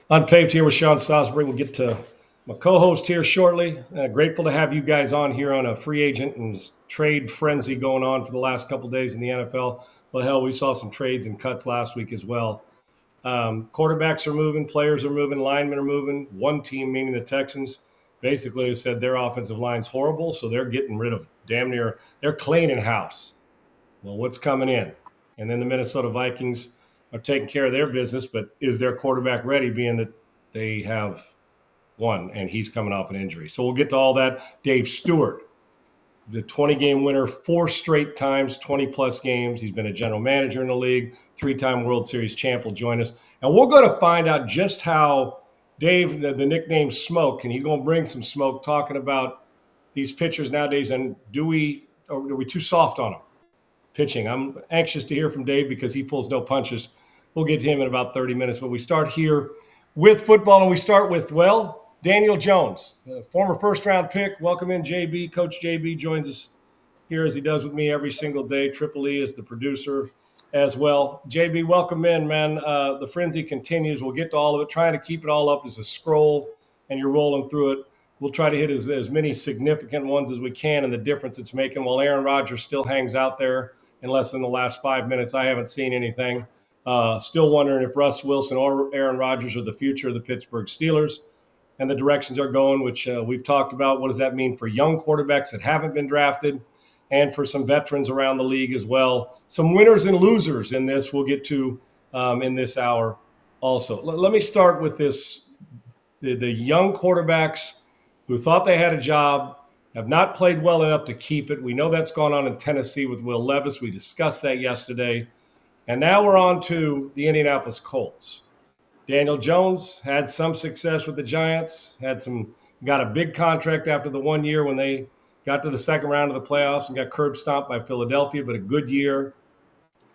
Unpaved here with Sean Salisbury. We'll get to my co-host here shortly. Grateful to have you guys on here on a free agent and trade frenzy going on for the last couple of days in the NFL. Well, hell, we saw some trades and cuts last week as well. Quarterbacks are moving, players are moving, linemen are moving. One team, meaning the Texans, basically has said their offensive line's horrible, so they're getting rid of they're cleaning house. Well, what's coming in? And then the Minnesota Vikings are taking care of their business, but is their quarterback ready, being that they have one and he's coming off an injury? So we'll get to all that. Dave Stewart, the 20-game winner, 4 straight times, 20-plus games. He's been a general manager in the league, 3-time World Series champ, will join us. And we're going to find out just how Dave, the nickname Smoke, and he's going to bring some smoke talking about these pitchers nowadays, and are we too soft on them? Pitching. I'm anxious to hear from Dave because he pulls no punches. We'll get to him in about 30 minutes, but we start here with football, and we start with, Daniel Jones, former first-round pick. Welcome in, JB. Coach JB joins us here as he does with me every single day. Triple E is the producer as well. JB, welcome in, man. The frenzy continues. We'll get to all of it. Trying to keep it all up as a scroll, and you're rolling through it. We'll try to hit as many significant ones as we can and the difference it's making while Aaron Rodgers still hangs out there. In less than the last 5 minutes, I haven't seen anything. Still wondering if Russ Wilson or Aaron Rodgers are the future of the Pittsburgh Steelers, and the directions are going, which we've talked about. What does that mean for young quarterbacks that haven't been drafted, and for some veterans around the league as well? Some winners and losers in this we'll get to in this hour also. Let me start with this. The young quarterbacks who thought they had a job have not played well enough to keep it. We know that's gone on in Tennessee with Will Levis. We discussed that yesterday. And now we're on to the Indianapolis Colts. Daniel Jones had some success with the Giants, got a big contract after the 1 year when they got to the second round of the playoffs and got curb stomped by Philadelphia, but a good year.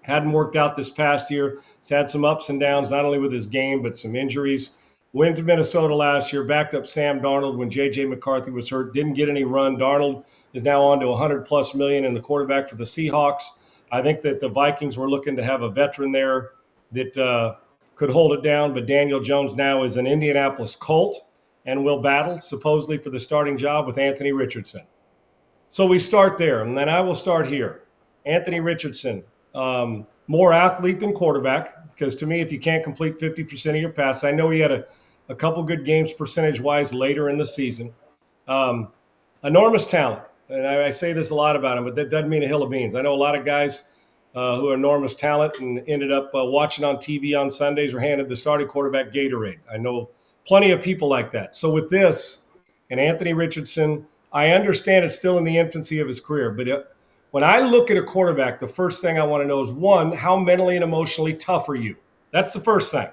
Hadn't worked out this past year. He's had some ups and downs, not only with his game, but some injuries. Went to Minnesota last year, backed up Sam Darnold when J.J. McCarthy was hurt, didn't get any run. Darnold is now on to $100+ million in the quarterback for the Seahawks. I think that the Vikings were looking to have a veteran there that could hold it down, but Daniel Jones now is an Indianapolis Colt and will battle supposedly for the starting job with Anthony Richardson. So we start there, and then I will start here. Anthony Richardson, more athlete than quarterback, because to me, if you can't complete 50% of your passes, I know he had a couple good games percentage-wise later in the season. Enormous talent. And I say this a lot about him, but that doesn't mean a hill of beans. I know a lot of guys who are enormous talent and ended up watching on TV on Sundays or handed the starting quarterback Gatorade. I know plenty of people like that. So with this and Anthony Richardson, I understand it's still in the infancy of his career. But when I look at a quarterback, the first thing I want to know is, one, how mentally and emotionally tough are you? That's the first thing.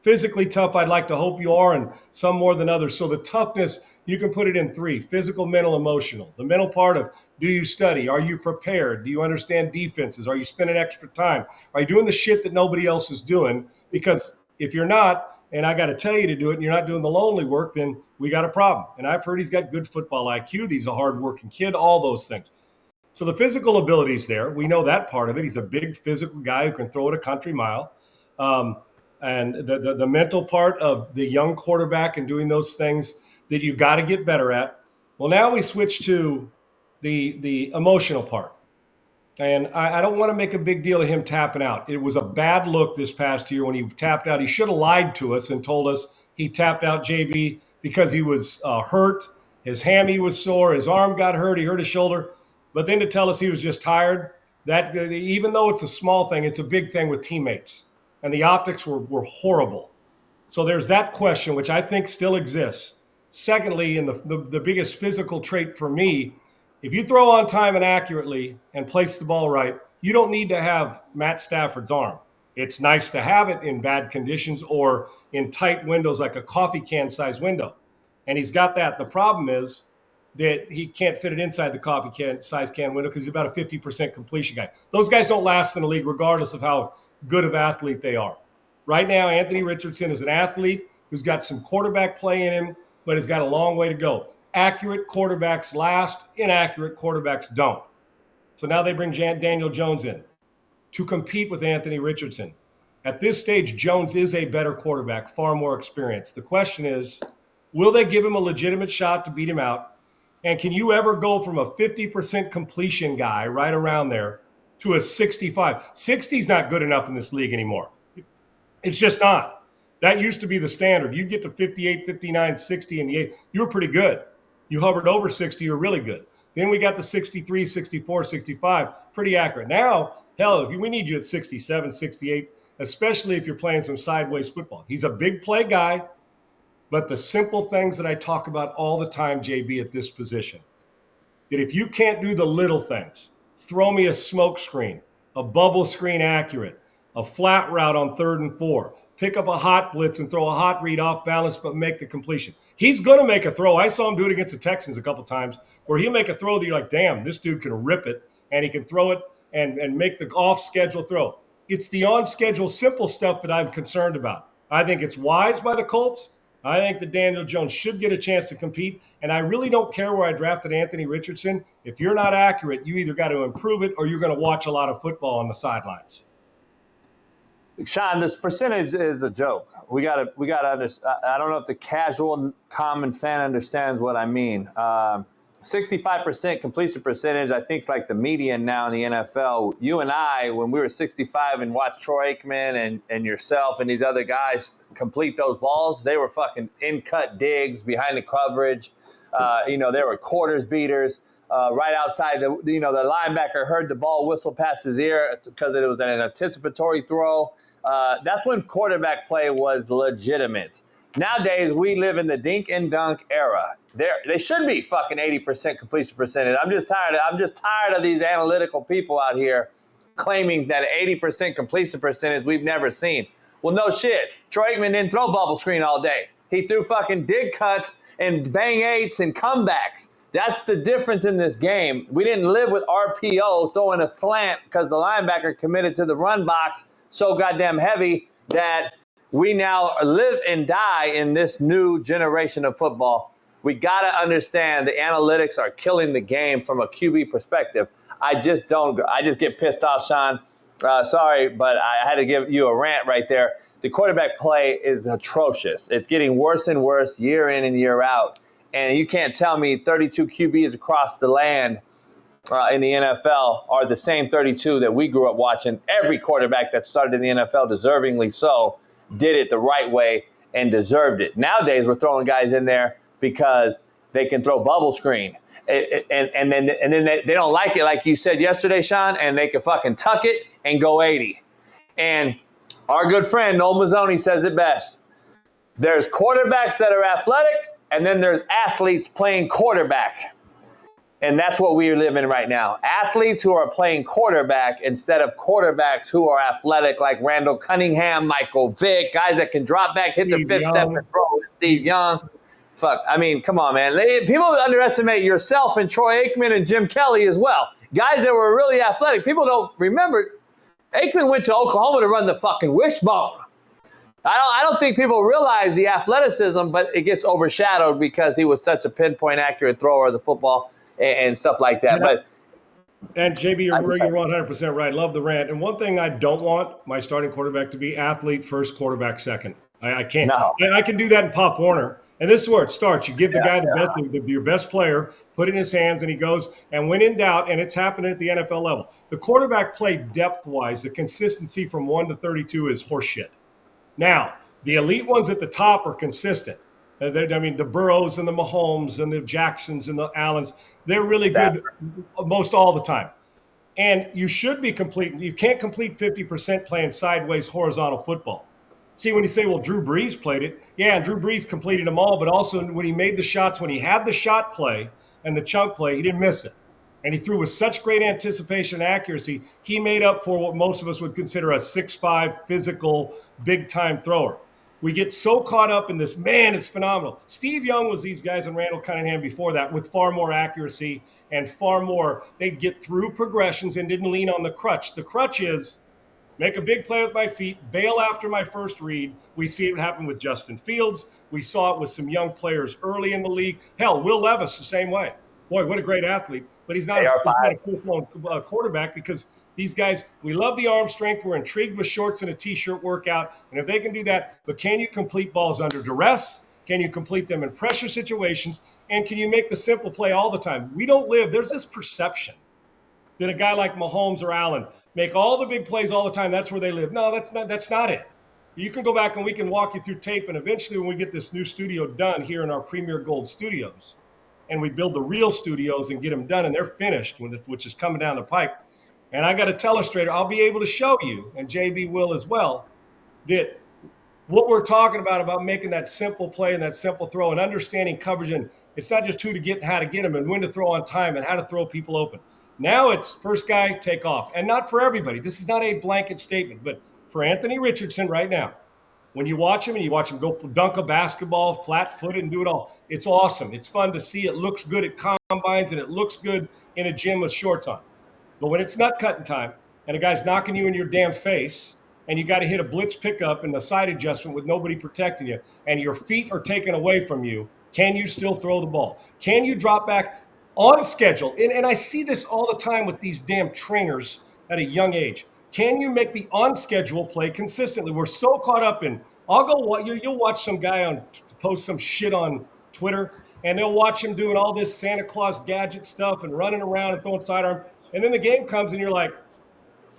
Physically tough, I'd like to hope you are, and some more than others. So the toughness, you can put it in 3: physical, mental, emotional. The mental part of, do you study? Are you prepared? Do you understand defenses? Are you spending extra time? Are you doing the shit that nobody else is doing? Because if you're not, and I got to tell you to do it, and you're not doing the lonely work, then we got a problem. And I've heard he's got good football IQ. He's a hardworking kid, all those things. So the physical ability is there. We know that part of it. He's a big physical guy who can throw it a country mile. And the mental part of the young quarterback and doing those things that you got to get better at. Well, now we switch to the emotional part. And I don't want to make a big deal of him tapping out. It was a bad look this past year when he tapped out. He should have lied to us and told us he tapped out, JB, because he was hurt. His hammy was sore. His arm got hurt. He hurt his shoulder. But then to tell us he was just tired, that even though it's a small thing, it's a big thing with teammates. And the optics were horrible. So there's that question, which I think still exists. Secondly, and the biggest physical trait for me, if you throw on time and accurately and place the ball right, you don't need to have Matt Stafford's arm. It's nice to have it in bad conditions or in tight windows like a coffee can size window. And he's got that. The problem is that he can't fit it inside the coffee can size can window because he's about a 50% completion guy. Those guys don't last in the league regardless of how good of athlete they are. Right now, Anthony Richardson is an athlete who's got some quarterback play in him, but has got a long way to go. Accurate quarterbacks last, inaccurate quarterbacks don't. So now they bring Daniel Jones in to compete with Anthony Richardson. At this stage, Jones is a better quarterback, far more experienced. The question is, will they give him a legitimate shot to beat him out? And can you ever go from a 50% completion guy right around there to a 65? 60 is not good enough in this league anymore. It's just not. That used to be the standard. You get to 58, 59, 60 in the 8. You were pretty good. You hovered over 60, you were really good. Then we got to 63, 64, 65, pretty accurate. Now, hell, we need you at 67, 68, especially if you're playing some sideways football. He's a big play guy, but the simple things that I talk about all the time, JB, at this position, that if you can't do the little things, throw me a smoke screen, a bubble screen accurate, a flat route on 3rd and 4, pick up a hot blitz and throw a hot read off balance, but make the completion. He's going to make a throw. I saw him do it against the Texans a couple times where he'll make a throw that you're like, damn, this dude can rip it, and he can throw it and make the off-schedule throw. It's the on-schedule simple stuff that I'm concerned about. I think it's wise by the Colts. I think that Daniel Jones should get a chance to compete, and I really don't care where I drafted Anthony Richardson. If you're not accurate, you either got to improve it or you're going to watch a lot of football on the sidelines. Sean, this percentage is a joke. We gotta understand. I don't know if the casual, common fan understands what I mean. 65% completion percentage, I think, is like the median now in the NFL. You and I, when we were 65 and watched Troy Aikman and yourself and these other guys complete those balls, they were fucking in-cut digs behind the coverage. They were quarters beaters. Right outside, the linebacker heard the ball whistle past his ear because it was an anticipatory throw. That's when quarterback play was legitimate. Nowadays, we live in the dink and dunk era. They should be fucking 80% completion percentage. I'm just tired of these analytical people out here claiming that 80% completion percentage we've never seen. Well, no shit. Troy Aikman didn't throw bubble screen all day. He threw fucking dig cuts and bang eights and comebacks. That's the difference in this game. We didn't live with RPO throwing a slant because the linebacker committed to the run box so goddamn heavy that we now live and die in this new generation of football. We got to understand the analytics are killing the game from a QB perspective. I just get pissed off, Sean. Sorry, but I had to give you a rant right there. The quarterback play is atrocious. It's getting worse and worse year in and year out. And you can't tell me 32 QBs across the land in the NFL are the same 32 that we grew up watching. Every quarterback that started in the NFL, deservingly so, did it the right way and deserved it. Nowadays, we're throwing guys in there because they can throw bubble screen. And then they don't like it, like you said yesterday, Sean, and they can fucking tuck it and go 80. And our good friend, Noel Mazzoni, says it best. There's quarterbacks that are athletic, and then there's athletes playing quarterback. And that's what we live in right now. Athletes who are playing quarterback instead of quarterbacks who are athletic, like Randall Cunningham, Michael Vick, guys that can drop back, hit the fifth step and throw. Steve Young. Fuck, I mean, come on, man. People underestimate yourself and Troy Aikman and Jim Kelly as well. Guys that were really athletic. People don't remember. Aikman went to Oklahoma to run the fucking wishbone. I don't think people realize the athleticism, but it gets overshadowed because he was such a pinpoint accurate thrower of the football and stuff like that. And JB, you're 100% right. Love the rant. And one thing I don't want my starting quarterback to be athlete first, quarterback second. I can't. No. I can do that in Pop Warner. And this is where it starts. You give the guy your best player, put it in his hands, and he goes. And when in doubt, and it's happening at the NFL level, the quarterback play depth-wise, the consistency from 1 to 32 is horseshit. Now, the elite ones at the top are consistent. The Burrows and the Mahomes and the Jacksons and the Allens, they're really good most all the time. And you should be complete. You can't complete 50% playing sideways horizontal football. See, when you say, well, Drew Brees played it, yeah, and Drew Brees completed them all, but also when he made the shots, when he had the shot play and the chunk play, he didn't miss it. And he threw with such great anticipation and accuracy, he made up for what most of us would consider a 6'5", physical, big-time thrower. We get so caught up in this, man, it's phenomenal. Steve Young was these guys and Randall Cunningham before that with far more accuracy and far more. They'd get through progressions and didn't lean on the crutch. The crutch is make a big play with my feet, bail after my first read. We see it happen with Justin Fields. We saw it with some young players early in the league. Hell, Will Levis the same way. Boy, what a great athlete. But he's not a full-blown quarterback because These guys, we love the arm strength. We're intrigued with shorts and a T-shirt workout. And if they can do that, but can you complete balls under duress? Can you complete them in pressure situations? And can you make the simple play all the time? We don't live, there's this perception that a guy like Mahomes or Allen make all the big plays all the time. That's where they live. No, that's not it. You can go back and we can walk you through tape. And eventually when we get this new studio done here in our Premier Gold studios, and we build the real studios and get them done and they're finished, which is coming down the pipe. And I got a telestrator, I'll be able to show you, and JB will as well, that what we're talking about making that simple play and that simple throw and understanding coverage. And it's not just how to get them and when to throw on time and how to throw people open. Now it's first guy, take off. And not for everybody. This is not a blanket statement, but for Anthony Richardson right now, when you watch him and you watch him go dunk a basketball flat-footed and do it all, it's awesome. It's fun to see. It looks good at combines and it looks good in a gym with shorts on. But when it's nut cutting time and a guy's knocking you in your damn face and you got to hit a blitz pickup and the side adjustment with nobody protecting you and your feet are taken away from you, can you still throw the ball? Can you drop back on schedule? And I see this all the time with these damn trainers at a young age. Can you make the on-schedule play consistently? We're so caught up in, you'll watch some guy post some shit on Twitter, and they'll watch him doing all this Santa Claus gadget stuff and running around and throwing sidearm. And then the game comes and you're like,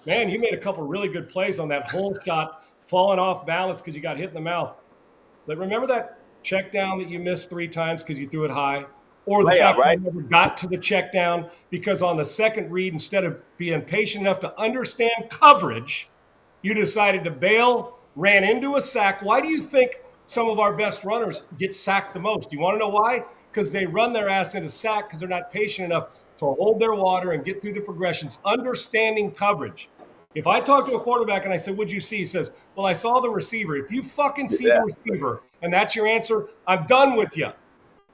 man, you made a couple really good plays on that hole shot, falling off balance because you got hit in the mouth. But remember that check down that you missed 3 times because you threw it high? Or the fact that you never got to the check down because on the second read, instead of being patient enough to understand coverage, you decided to bail, ran into a sack. Why do you think some of our best runners get sacked the most? Do you want to know why? Because they run their ass into sack because they're not patient enough to hold their water and get through the progressions, understanding coverage. If I talk to a quarterback and I say, what'd you see? He says, well, I saw the receiver. If you fucking see the receiver and that's your answer, I'm done with you.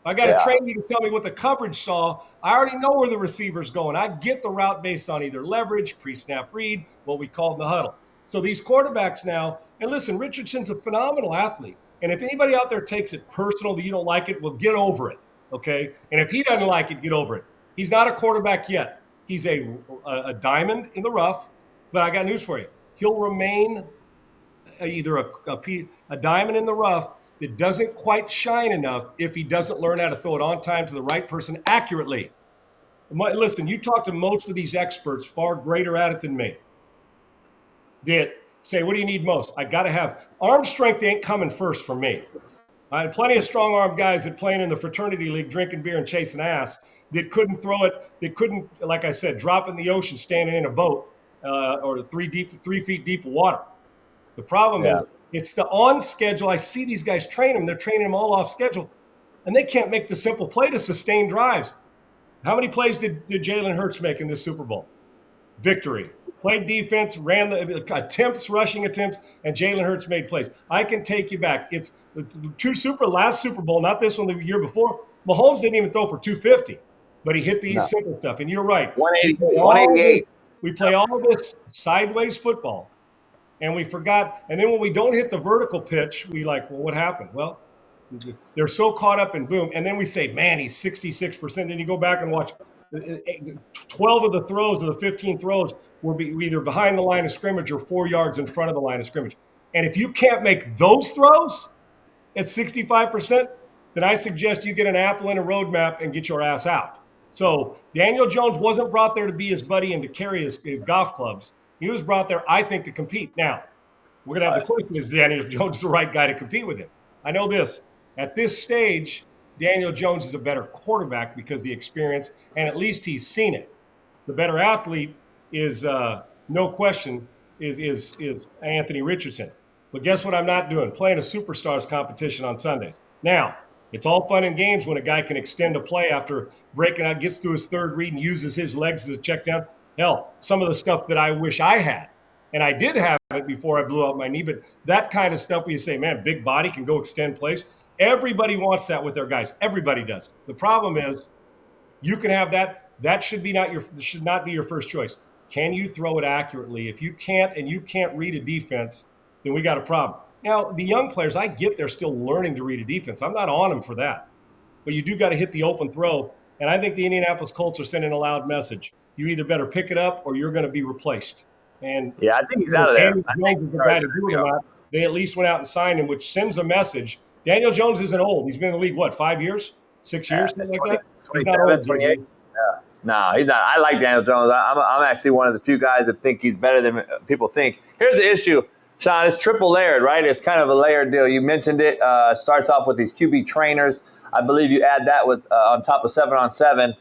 I got to train you to tell me what the coverage saw. I already know where the receiver's going. I get the route based on either leverage, pre-snap read, what we call the huddle. So these quarterbacks now, and listen, Richardson's a phenomenal athlete. And if anybody out there takes it personal that you don't like it, well, get over it, okay? And if he doesn't like it, get over it. He's not a quarterback yet. He's a diamond in the rough, but I got news for you. He'll remain either a diamond in the rough that doesn't quite shine enough if he doesn't learn how to throw it on time to the right person accurately. Listen, you talk to most of these experts far greater at it than me that say, what do you need most? I got to have arm strength ain't coming first for me. I had plenty of strong-arm guys that playing in the fraternity league, drinking beer and chasing ass that couldn't throw it, that couldn't, like I said, drop in the ocean standing in a boat or 3 feet deep of water. The problem is it's the on schedule. I see these guys train them. They're training them all off schedule, and they can't make the simple play to sustain drives. How many plays did Jalen Hurts make in this Super Bowl? Victory. Played defense, ran the rushing attempts, and Jalen Hurts made plays. I can take you back. It's the last Super Bowl, not this one, the year before. Mahomes didn't even throw for 250, but he hit the simple stuff. And you're right. 188. We play all this sideways football. And we forgot. And then when we don't hit the vertical pitch, we like, well, what happened? Well, they're so caught up in boom. And then we say, man, he's 66%. Then you go back and watch 12 of the throws of the 15 throws were either behind the line of scrimmage or 4 yards in front of the line of scrimmage. And if you can't make those throws at 65%, then I suggest you get an apple and a roadmap and get your ass out. So Daniel Jones wasn't brought there to be his buddy and to carry his golf clubs. He was brought there, I think, to compete. Now, we're going to have the question, is Daniel Jones the right guy to compete with him? I know this. At this stage, Daniel Jones is a better quarterback because of the experience, and at least he's seen it. The better athlete is, no question, is Anthony Richardson. But guess what I'm not doing? Playing a superstars competition on Sunday. Now, it's all fun and games when a guy can extend a play after breaking out, gets through his third read, and uses his legs as a check down. Hell, some of the stuff that I wish I had, and I did have it before I blew out my knee, but that kind of stuff where you say, man, big body can go extend plays. Everybody wants that with their guys. Everybody does. The problem is you can have that. That should not be your first choice. Can you throw it accurately? If you can't and you can't read a defense, then we got a problem. Now, the young players, I get they're still learning to read a defense. I'm not on them for that. But you do got to hit the open throw. And I think the Indianapolis Colts are sending a loud message. you either better pick it up or you're going to be replaced. And Yeah, I think he's out of there. Daniel Jones is the guy to do it or not. They at least went out and signed him, which sends a message. Daniel Jones isn't old. He's been in the league, 5 years, 6 years, something like that? He's not old, 28. Yeah. No, he's not. I like Daniel Jones. I'm actually one of the few guys that think he's better than people think. Here's the issue, Sean. It's triple layered, right? It's kind of a layered deal. You mentioned it. Starts off with these QB trainers. I believe you add that with on top of 7-on-7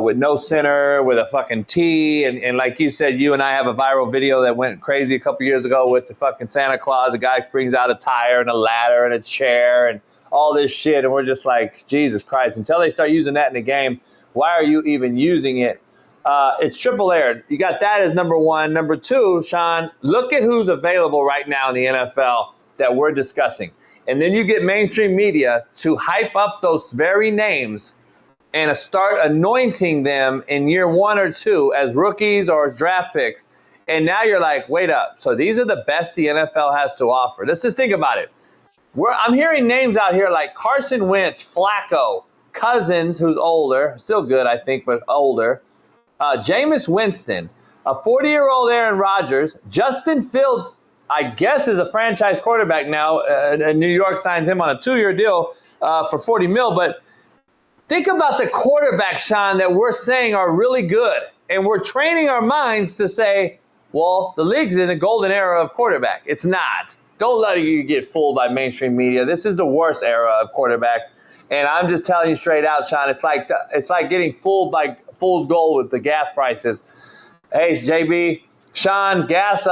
with no center, with a fucking T. And like you said, you and I have a viral video that went crazy a couple years ago with the fucking Santa Claus. The guy brings out a tire and a ladder and a chair and all this shit. And we're just like, Jesus Christ. Until they start using that in the game, why are you even using it? It's triple layered. You got that as number one. Number two, Sean, look at who's available right now in the NFL that we're discussing. And then you get mainstream media to hype up those very names and start anointing them in year 1 or 2 as rookies or as draft picks. And now you're like, wait up. So these are the best the NFL has to offer. Let's just think about it. I'm hearing names out here like Carson Wentz, Flacco, Cousins, who's older, still good, I think, but older. Jameis Winston, a 40-year-old Aaron Rodgers, Justin Fields, I guess is a franchise quarterback now. New York signs him on a 2-year deal for $40 million. But think about the quarterbacks, Sean, that we're saying are really good. And we're training our minds to say, well, the league's in the golden era of quarterback. It's not. Don't let you get fooled by mainstream media. This is the worst era of quarterbacks. And I'm just telling you straight out, Sean, it's like getting fooled by fool's gold with the gas prices. Hey, JB, Sean, gas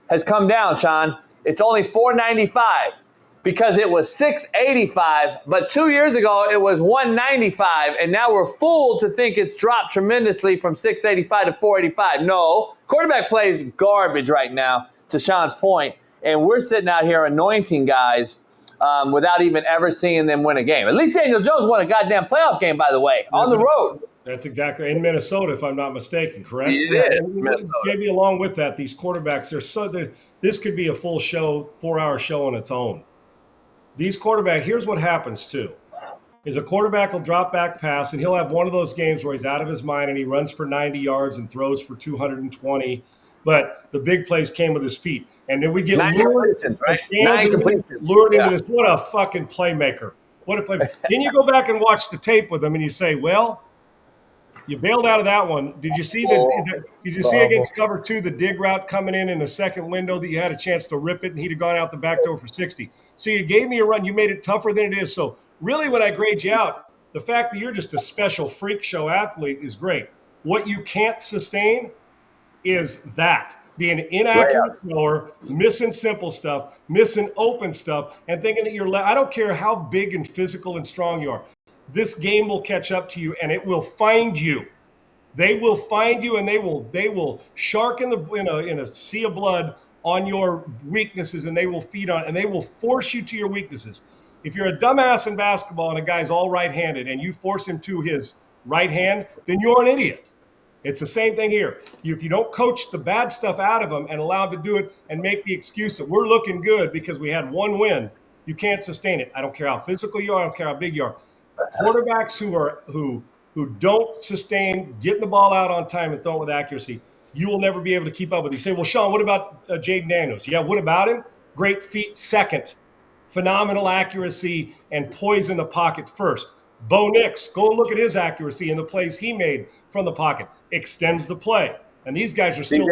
has come down, Sean. It's only $4.95 because it was $6.85, but 2 years ago it was $1.95, and now we're fooled to think it's dropped tremendously from $6.85 to $4.85. No, quarterback play is garbage right now, to Sean's point, and we're sitting out here anointing guys without even ever seeing them win a game. At least Daniel Jones won a goddamn playoff game, by the way, on the road. That's exactly in Minnesota, if I'm not mistaken, correct? It is Minnesota. Maybe along with that, these quarterbacks this could be a full show, 4-hour show on its own. These quarterbacks, here's what happens too, is a quarterback will drop back pass and he'll have one of those games where he's out of his mind and he runs for 90 yards and throws for 220. But the big plays came with his feet. And then we get lured into this. What a fucking playmaker. What a playmaker. Then you go back and watch the tape with him and you say, well, you bailed out of that one. Did you see see against cover 2 the dig route coming in the second window that you had a chance to rip it and he'd have gone out the back door for 60? So you gave me a run. You made it tougher than it is. So really when I grade you out, the fact that you're just a special freak show athlete is great. What you can't sustain is that. Being inaccurate thrower, missing simple stuff, missing open stuff, and thinking that I don't care how big and physical and strong you are. This game will catch up to you and it will find you. They will find you and they will shark in a sea of blood on your weaknesses and they will feed on it and they will force you to your weaknesses. If you're a dumbass in basketball and a guy's all right-handed and you force him to his right hand, then you're an idiot. It's the same thing here. If you don't coach the bad stuff out of them and allow them to do it and make the excuse that we're looking good because we had one win, you can't sustain it. I don't care how physical you are. I don't care how big you are. Quarterbacks who don't sustain getting the ball out on time and throwing with accuracy, you will never be able to keep up with. You say, well, Sean, what about Jaden Daniels? Yeah, what about him? Great feet second. Phenomenal accuracy and poise in the pocket first. Bo Nix, go and look at his accuracy and the plays he made from the pocket. Extends the play. And these guys are still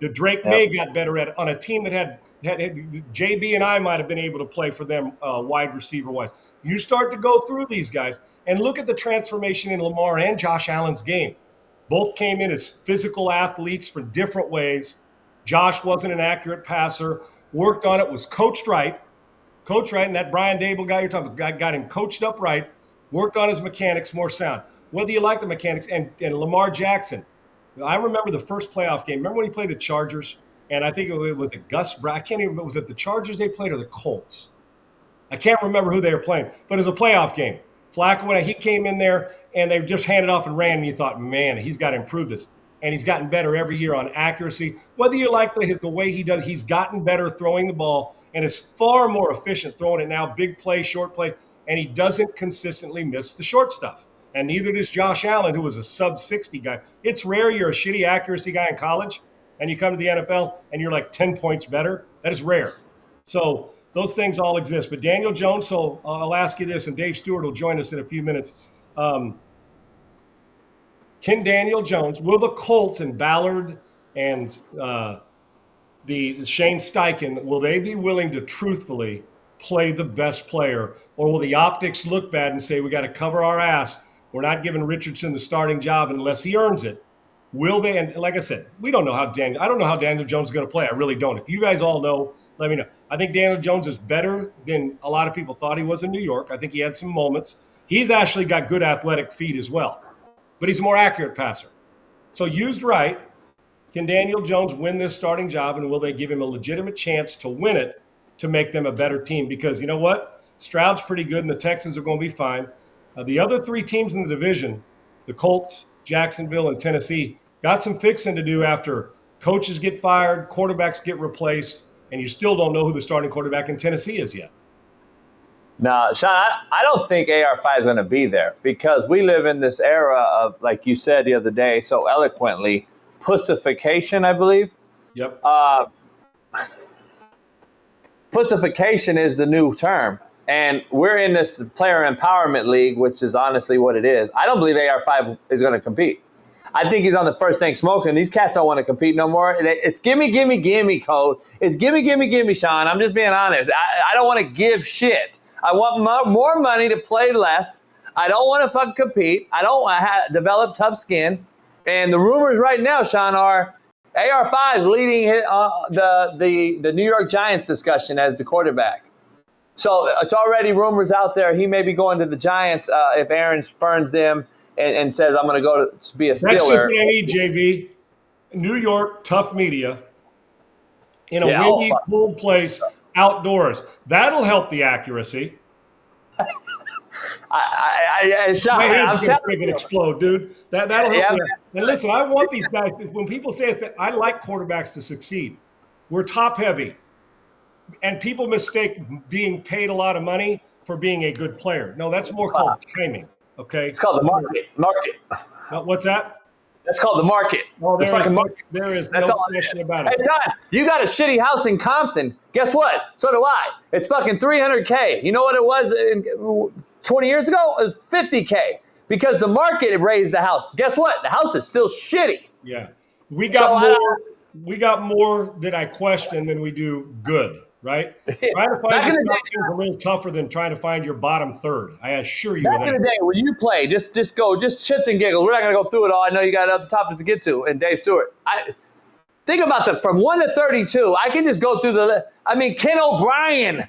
the Drake May got better at it on a team that had JB and I might have been able to play for them wide receiver-wise. You start to go through these guys and look at the transformation in Lamar and Josh Allen's game. Both came in as physical athletes for different ways. Josh wasn't an accurate passer, worked on it, was coached right. And that Brian Dable guy you're talking about got him coached up right, worked on his mechanics more sound. Whether you like the mechanics, and Lamar Jackson, I remember the first playoff game. Remember when he played the Chargers? And I think it was the Gus Brown. I can't even remember. Was it the Chargers they played or the Colts? I can't remember who they were playing, but it was a playoff game. Flacco, when he came in there and they just handed off and ran, and you thought, man, he's got to improve this. And he's gotten better every year on accuracy. Whether you like the way he does, he's gotten better throwing the ball and is far more efficient throwing it now, big play, short play, and he doesn't consistently miss the short stuff. And neither does Josh Allen, who was a sub-60 guy. It's rare you're a shitty accuracy guy in college and you come to the NFL and you're like 10 points better. That is rare. So those things all exist. But Daniel Jones, so I'll ask you this, and Dave Stewart will join us in a few minutes. Can Daniel Jones, will the Colts and Ballard and the Shane Steichen, will they be willing to truthfully play the best player? Or will the optics look bad and say, we got to cover our ass? We're not giving Richardson the starting job unless he earns it. Will they? And like I said, I don't know how Daniel Jones is going to play. I really don't. If you guys all know, let me know. I think Daniel Jones is better than a lot of people thought he was in New York. I think he had some moments. He's actually got good athletic feet as well, but he's a more accurate passer. So used right, can Daniel Jones win this starting job, and will they give him a legitimate chance to win it to make them a better team? Because you know what? Stroud's pretty good, and the Texans are going to be fine. The other three teams in the division, the Colts, Jacksonville, and Tennessee, got some fixing to do after coaches get fired, quarterbacks get replaced, and you still don't know who the starting quarterback in Tennessee is yet. No, Sean, I don't think AR5 is going to be there because we live in this era of, like you said the other day so eloquently, pussification, I believe. Yep. Pussification is the new term. And we're in this player empowerment league, which is honestly what it is. I don't believe AR5 is going to compete. I think he's on the first thing smoking. These cats don't want to compete no more. It's gimme, gimme, gimme code. It's gimme, gimme, gimme, Sean. I'm just being honest. I don't want to give shit. I want more money to play less. I don't want to fucking compete. I don't want to develop tough skin. And the rumors right now, Sean, are AR5 is leading the New York Giants discussion as the quarterback. So it's already rumors out there. He may be going to the Giants if Aaron spurns them and says, I'm going to go to be a Steeler. That's what they need, JB. New York, tough media, in a windy, cold place, outdoors. That'll help the accuracy. Sean, My head's going to freaking explode, dude. That'll help you. And listen, I want these guys, when people say that, I like quarterbacks to succeed. We're top heavy. And people mistake being paid a lot of money for being a good player. No, that's more called timing. Okay. It's called the market. What's that? That's called the market. Oh, market. There is That's no all question it is. about it. Hey, John, you got a shitty house in Compton. Guess what? So do I. It's fucking $300K. You know what it was 20 years ago? It was $50K because the market raised the house. Guess what? The house is still shitty. Yeah. We got more that I question than we do good. Right? Trying to find your top two is a little tougher than trying to find your bottom third. I assure you. Back in the day, when you play, just shits and giggles. We're not going to go through it all. I know you got other topics to get to. And Dave Stewart, think about from 1 to 32. I can just go through the list. I mean, Ken O'Brien.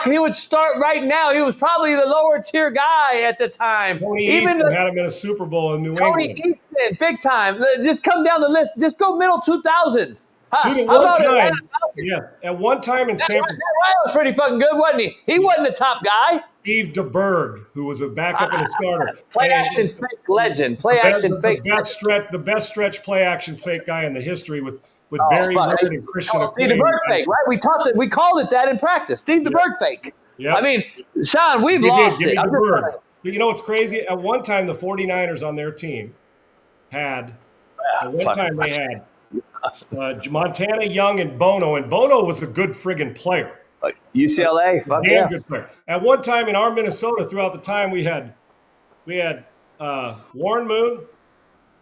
He would start right now. He was probably the lower tier guy at the time. Tony Easton had him in a Super Bowl in New England. Tony Easton, big time. Just come down the list. Just go middle 2000s. Dude, at one time in San Francisco. Ryan was pretty fucking good, wasn't he? He wasn't the top guy. Steve DeBerg, who was a backup and a starter. Play action fake legend. The best stretch play action fake guy in the history with Barry Ward and Christian. Steve DeBerg fake, right? We called it that in practice. Steve DeBerg fake. Yeah. I mean, Sean, we've lost it. You know what's crazy? At one time, the 49ers on their team had Montana Young and Bono was a good friggin' player. UCLA, fuck yeah. Good player. At one time in our Minnesota, throughout the time, we had Warren Moon,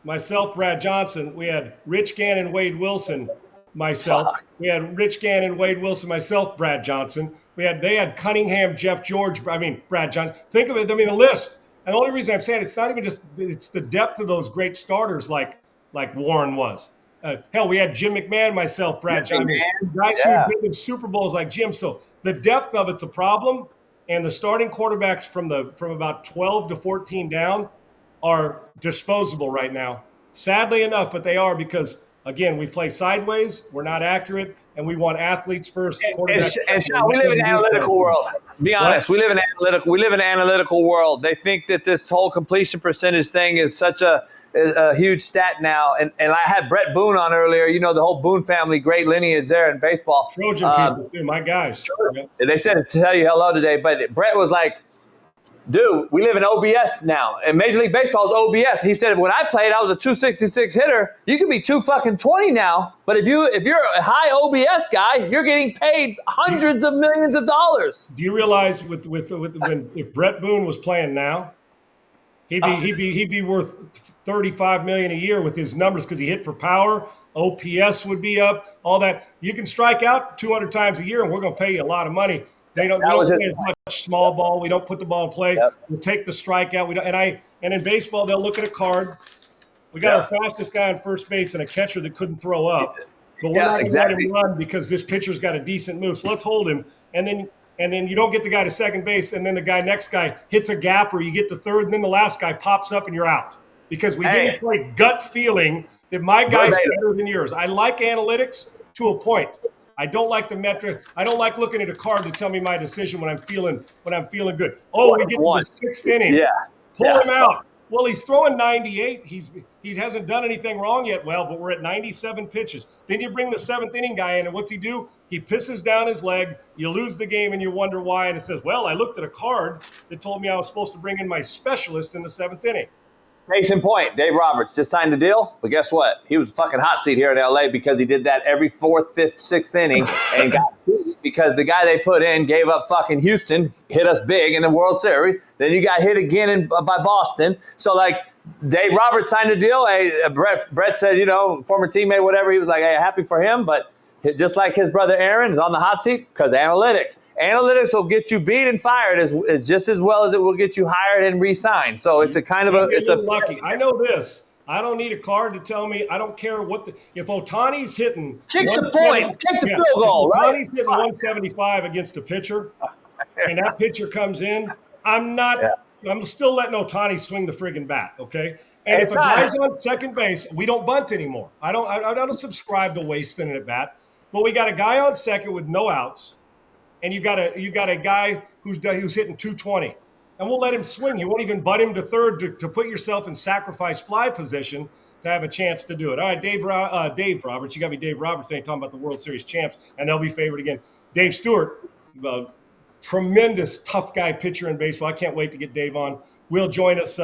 myself, Brad Johnson. We had Rich Gannon, Wade Wilson, myself. Fuck. We had Rich Gannon, Wade Wilson, myself, Brad Johnson. They had Cunningham, Brad Johnson. Think of it. I mean, the list. And the only reason I'm saying it's not even just it's the depth of those great starters like Warren was. Hell, we had Jim McMahon, myself, Brad Johnson, guys who had been in Super Bowls like Jim. So the depth of it's a problem, and the starting quarterbacks from about 12 to 14 down are disposable right now. Sadly enough, but they are because again we play sideways, we're not accurate, and we want athletes first. And Sean, we live in an analytical world. Be honest, we live in an analytical world. They think that this whole completion percentage thing is such a huge stat now, and I had Brett Boone on earlier. You know, the whole Boone family, great lineage there in baseball. Trojan people too, my guys. They said to tell you hello today, but Brett was like, dude, we live in OBS now, and Major League Baseball is OBS. He said when I played, I was a 266 hitter. You could be 220 now, but if you're a high OBS guy, you're getting paid hundreds of millions of dollars. Do you realize if Brett Boone was playing now, he'd be worth $35 million a year with his numbers because he hit for power. OPS would be up. All that. You can strike out 200 times a year, and we're going to pay you a lot of money. We don't play as much small ball. We don't put the ball in play. Yep. We'll take the strikeout. And in baseball, they'll look at a card. We got our fastest guy on first base and a catcher that couldn't throw up. But we're not going to let him run because this pitcher's got a decent move. So let's hold him. And then you don't get the guy to second base, and then the next guy hits a gap, or you get to third, and then the last guy pops up and you're out. Because we didn't play gut feeling that my guy's better than yours. I like analytics to a point. I don't like the metric. I don't like looking at a card to tell me my decision when I'm feeling good. Oh, we get to the sixth inning. Yeah. Pull him out. Well, he's throwing 98. He hasn't done anything wrong yet. Well, but we're at 97 pitches. Then you bring the seventh inning guy in, and what's he do? He pisses down his leg. You lose the game, and you wonder why. And it says, well, I looked at a card that told me I was supposed to bring in my specialist in the seventh inning. Case in point, Dave Roberts just signed a deal, but guess what? He was a fucking hot seat here in LA because he did that every fourth, fifth, sixth inning and got beat because the guy they put in gave up fucking Houston, hit us big in the World Series. Then you got hit again by Boston. So, like, Dave Roberts signed a deal. Hey, Brett said, former teammate, whatever. He was like, hey, happy for him, but just like his brother Aaron is on the hot seat because analytics. Analytics will get you beat and fired as just as well as it will get you hired and re-signed. So it's a kind of it's a lucky. I know this. I don't need a card to tell me. I don't care if Ohtani's hitting. Kick the points. Kick the field goal. Ohtani's hitting 175 against a pitcher, and that pitcher comes in. I'm still letting Ohtani swing the friggin' bat. Okay. And if a guy's on second base, we don't bunt anymore. I don't subscribe to wasting it at bat. But we got a guy on second with no outs, and you got a guy who's hitting 220, and we'll let him swing. You won't even butt him to third to put yourself in sacrifice fly position to have a chance to do it. All right, Dave Roberts. You got me, Dave Roberts. Ain't talking about the World Series champs, and they'll be favored again. Dave Stewart, tremendous tough guy pitcher in baseball. I can't wait to get Dave on. Will join us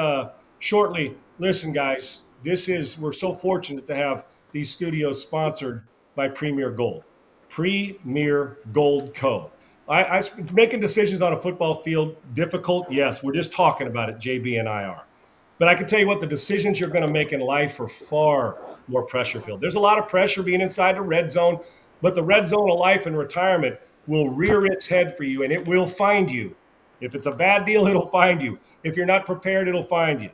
shortly. Listen, guys, we're so fortunate to have these studios sponsored by Premier Gold. Premier Gold Co. I making decisions on a football field difficult. Yes, we're just talking about it, JB and I are. But I can tell you what, the decisions you're going to make in life are far more pressure filled. There's a lot of pressure being inside the red zone, but the red zone of life and retirement will rear its head for you, and it will find you. If it's a bad deal, it'll find you. If you're not prepared, it'll find you.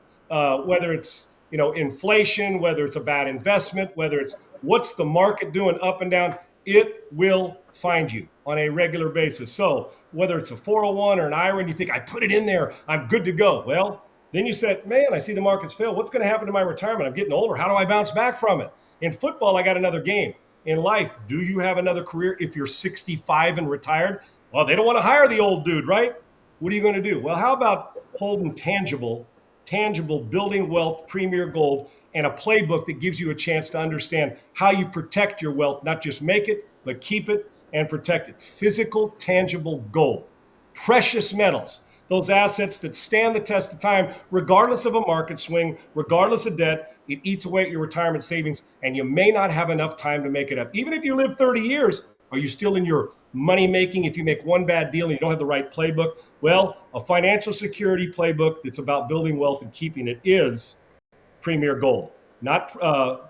Whether it's inflation, whether it's a bad investment, whether it's what's the market doing up and down, it will find you on a regular basis. So whether it's a 401 or an IRA and you think, I put it in there, I'm good to go. Well, then you said, man, I see the markets fail. What's going to happen to my retirement? I'm getting older. How do I bounce back from it? In football, I got another game. In life, do you have another career if you're 65 and retired? Well, they don't want to hire the old dude, right? What are you going to do? Well, how about holding tangible, building wealth, Premier Gold, and a playbook that gives you a chance to understand how you protect your wealth, not just make it, but keep it and protect it. Physical, tangible gold, precious metals, those assets that stand the test of time, regardless of a market swing, regardless of debt. It eats away at your retirement savings, and you may not have enough time to make it up. Even if you live 30 years, are you still in your money making if you make one bad deal and you don't have the right playbook? Well, a financial security playbook that's about building wealth and keeping it is Premier Gold. Not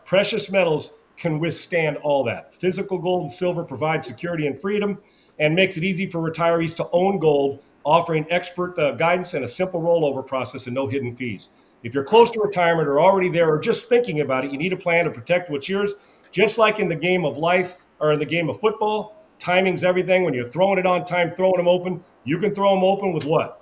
precious metals can withstand all that. Physical gold and silver provide security and freedom and makes it easy for retirees to own gold, offering expert guidance and a simple rollover process and no hidden fees. If you're close to retirement or already there or just thinking about it, you need a plan to protect what's yours. Just like in the game of life or in the game of football, timing's everything. When you're throwing it on time, throwing them open, you can throw them open with what?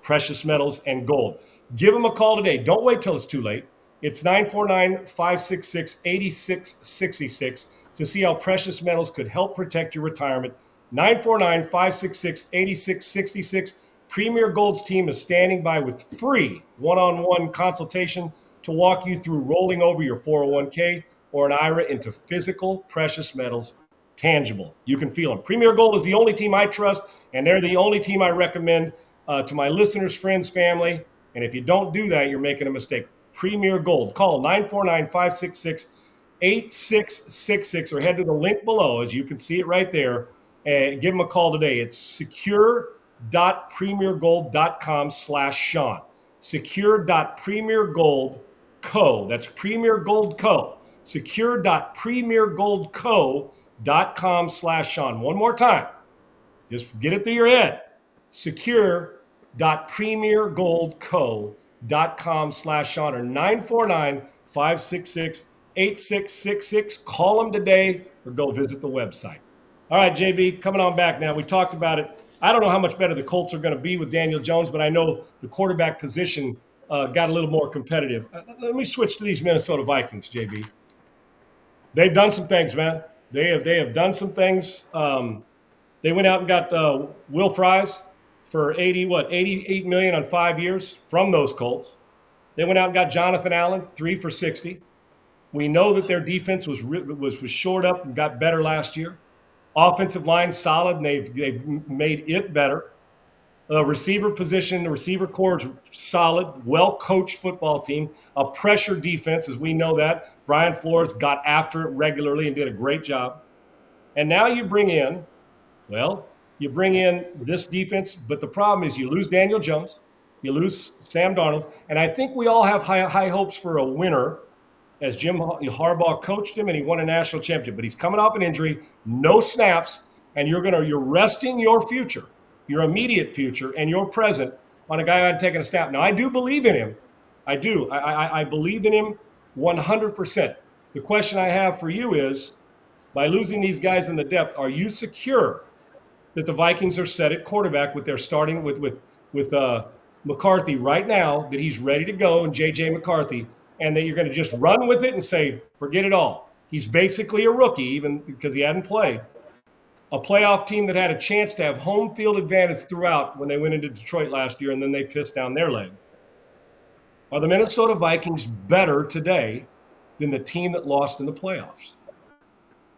Precious metals and gold. Give them a call today. Don't wait till it's too late. It's 949-566-8666 to see how precious metals could help protect your retirement. 949-566-8666. Premier Gold's team is standing by with free one-on-one consultation to walk you through rolling over your 401k or an IRA into physical precious metals, tangible. You can feel them. Premier Gold is the only team I trust, and they're the only team I recommend. to my listeners, friends, family. And if you don't do that, you're making a mistake. Premier Gold. Call 949-566-8666 or head to the link below, as you can see it right there, and give them a call today. It's secure.premiergold.com/Sean. Secure.premiergold.co. That's Premier Gold Co. Secure.premiergoldco.com/Sean. One more time. Just get it through your head. Secure.premiergoldco.com/Sean or 949-566-8666. Call them today or go visit the website. All right, JB, coming on back now. We talked about it. I don't know how much better the Colts are going to be with Daniel Jones, but I know the quarterback position got a little more competitive. Let me switch to these Minnesota Vikings, JB. They've done some things, man. They have done some things. They went out and got Will Fries for $88 million on 5 years from those Colts. They went out and got Jonathan Allen, 3 for $60. We know that their defense was shored up and got better last year. Offensive line solid, and they've made it better. Receiver position, the receiver core is solid, well-coached football team. A pressure defense, as we know that. Brian Flores got after it regularly and did a great job. And now you bring in this defense, but the problem is you lose Daniel Jones, you lose Sam Darnold, and I think we all have high hopes for a winner, as Jim Harbaugh coached him and he won a national championship. But he's coming off an injury, no snaps, and you're resting your future, your immediate future, and your present on a guy who hadn't taken a snap. Now, I do believe in him. I do. I believe in him 100%. The question I have for you is, by losing these guys in the depth, are you secure that the Vikings are set at quarterback with their starting with McCarthy right now, that he's ready to go, and J.J. McCarthy, and that you're going to just run with it and say, forget it all? He's basically a rookie, even because he hadn't played. A playoff team that had a chance to have home field advantage throughout when they went into Detroit last year, and then they pissed down their leg. Are the Minnesota Vikings better today than the team that lost in the playoffs?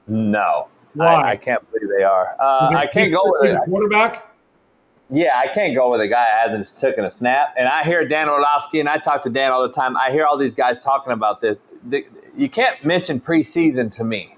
No. Why? I can't believe they are. I can't go with it. Quarterback? Yeah, I can't go with a guy that hasn't taken a snap. And I hear Dan Orlovsky, and I talk to Dan all the time. I hear all these guys talking about this. You can't mention preseason to me.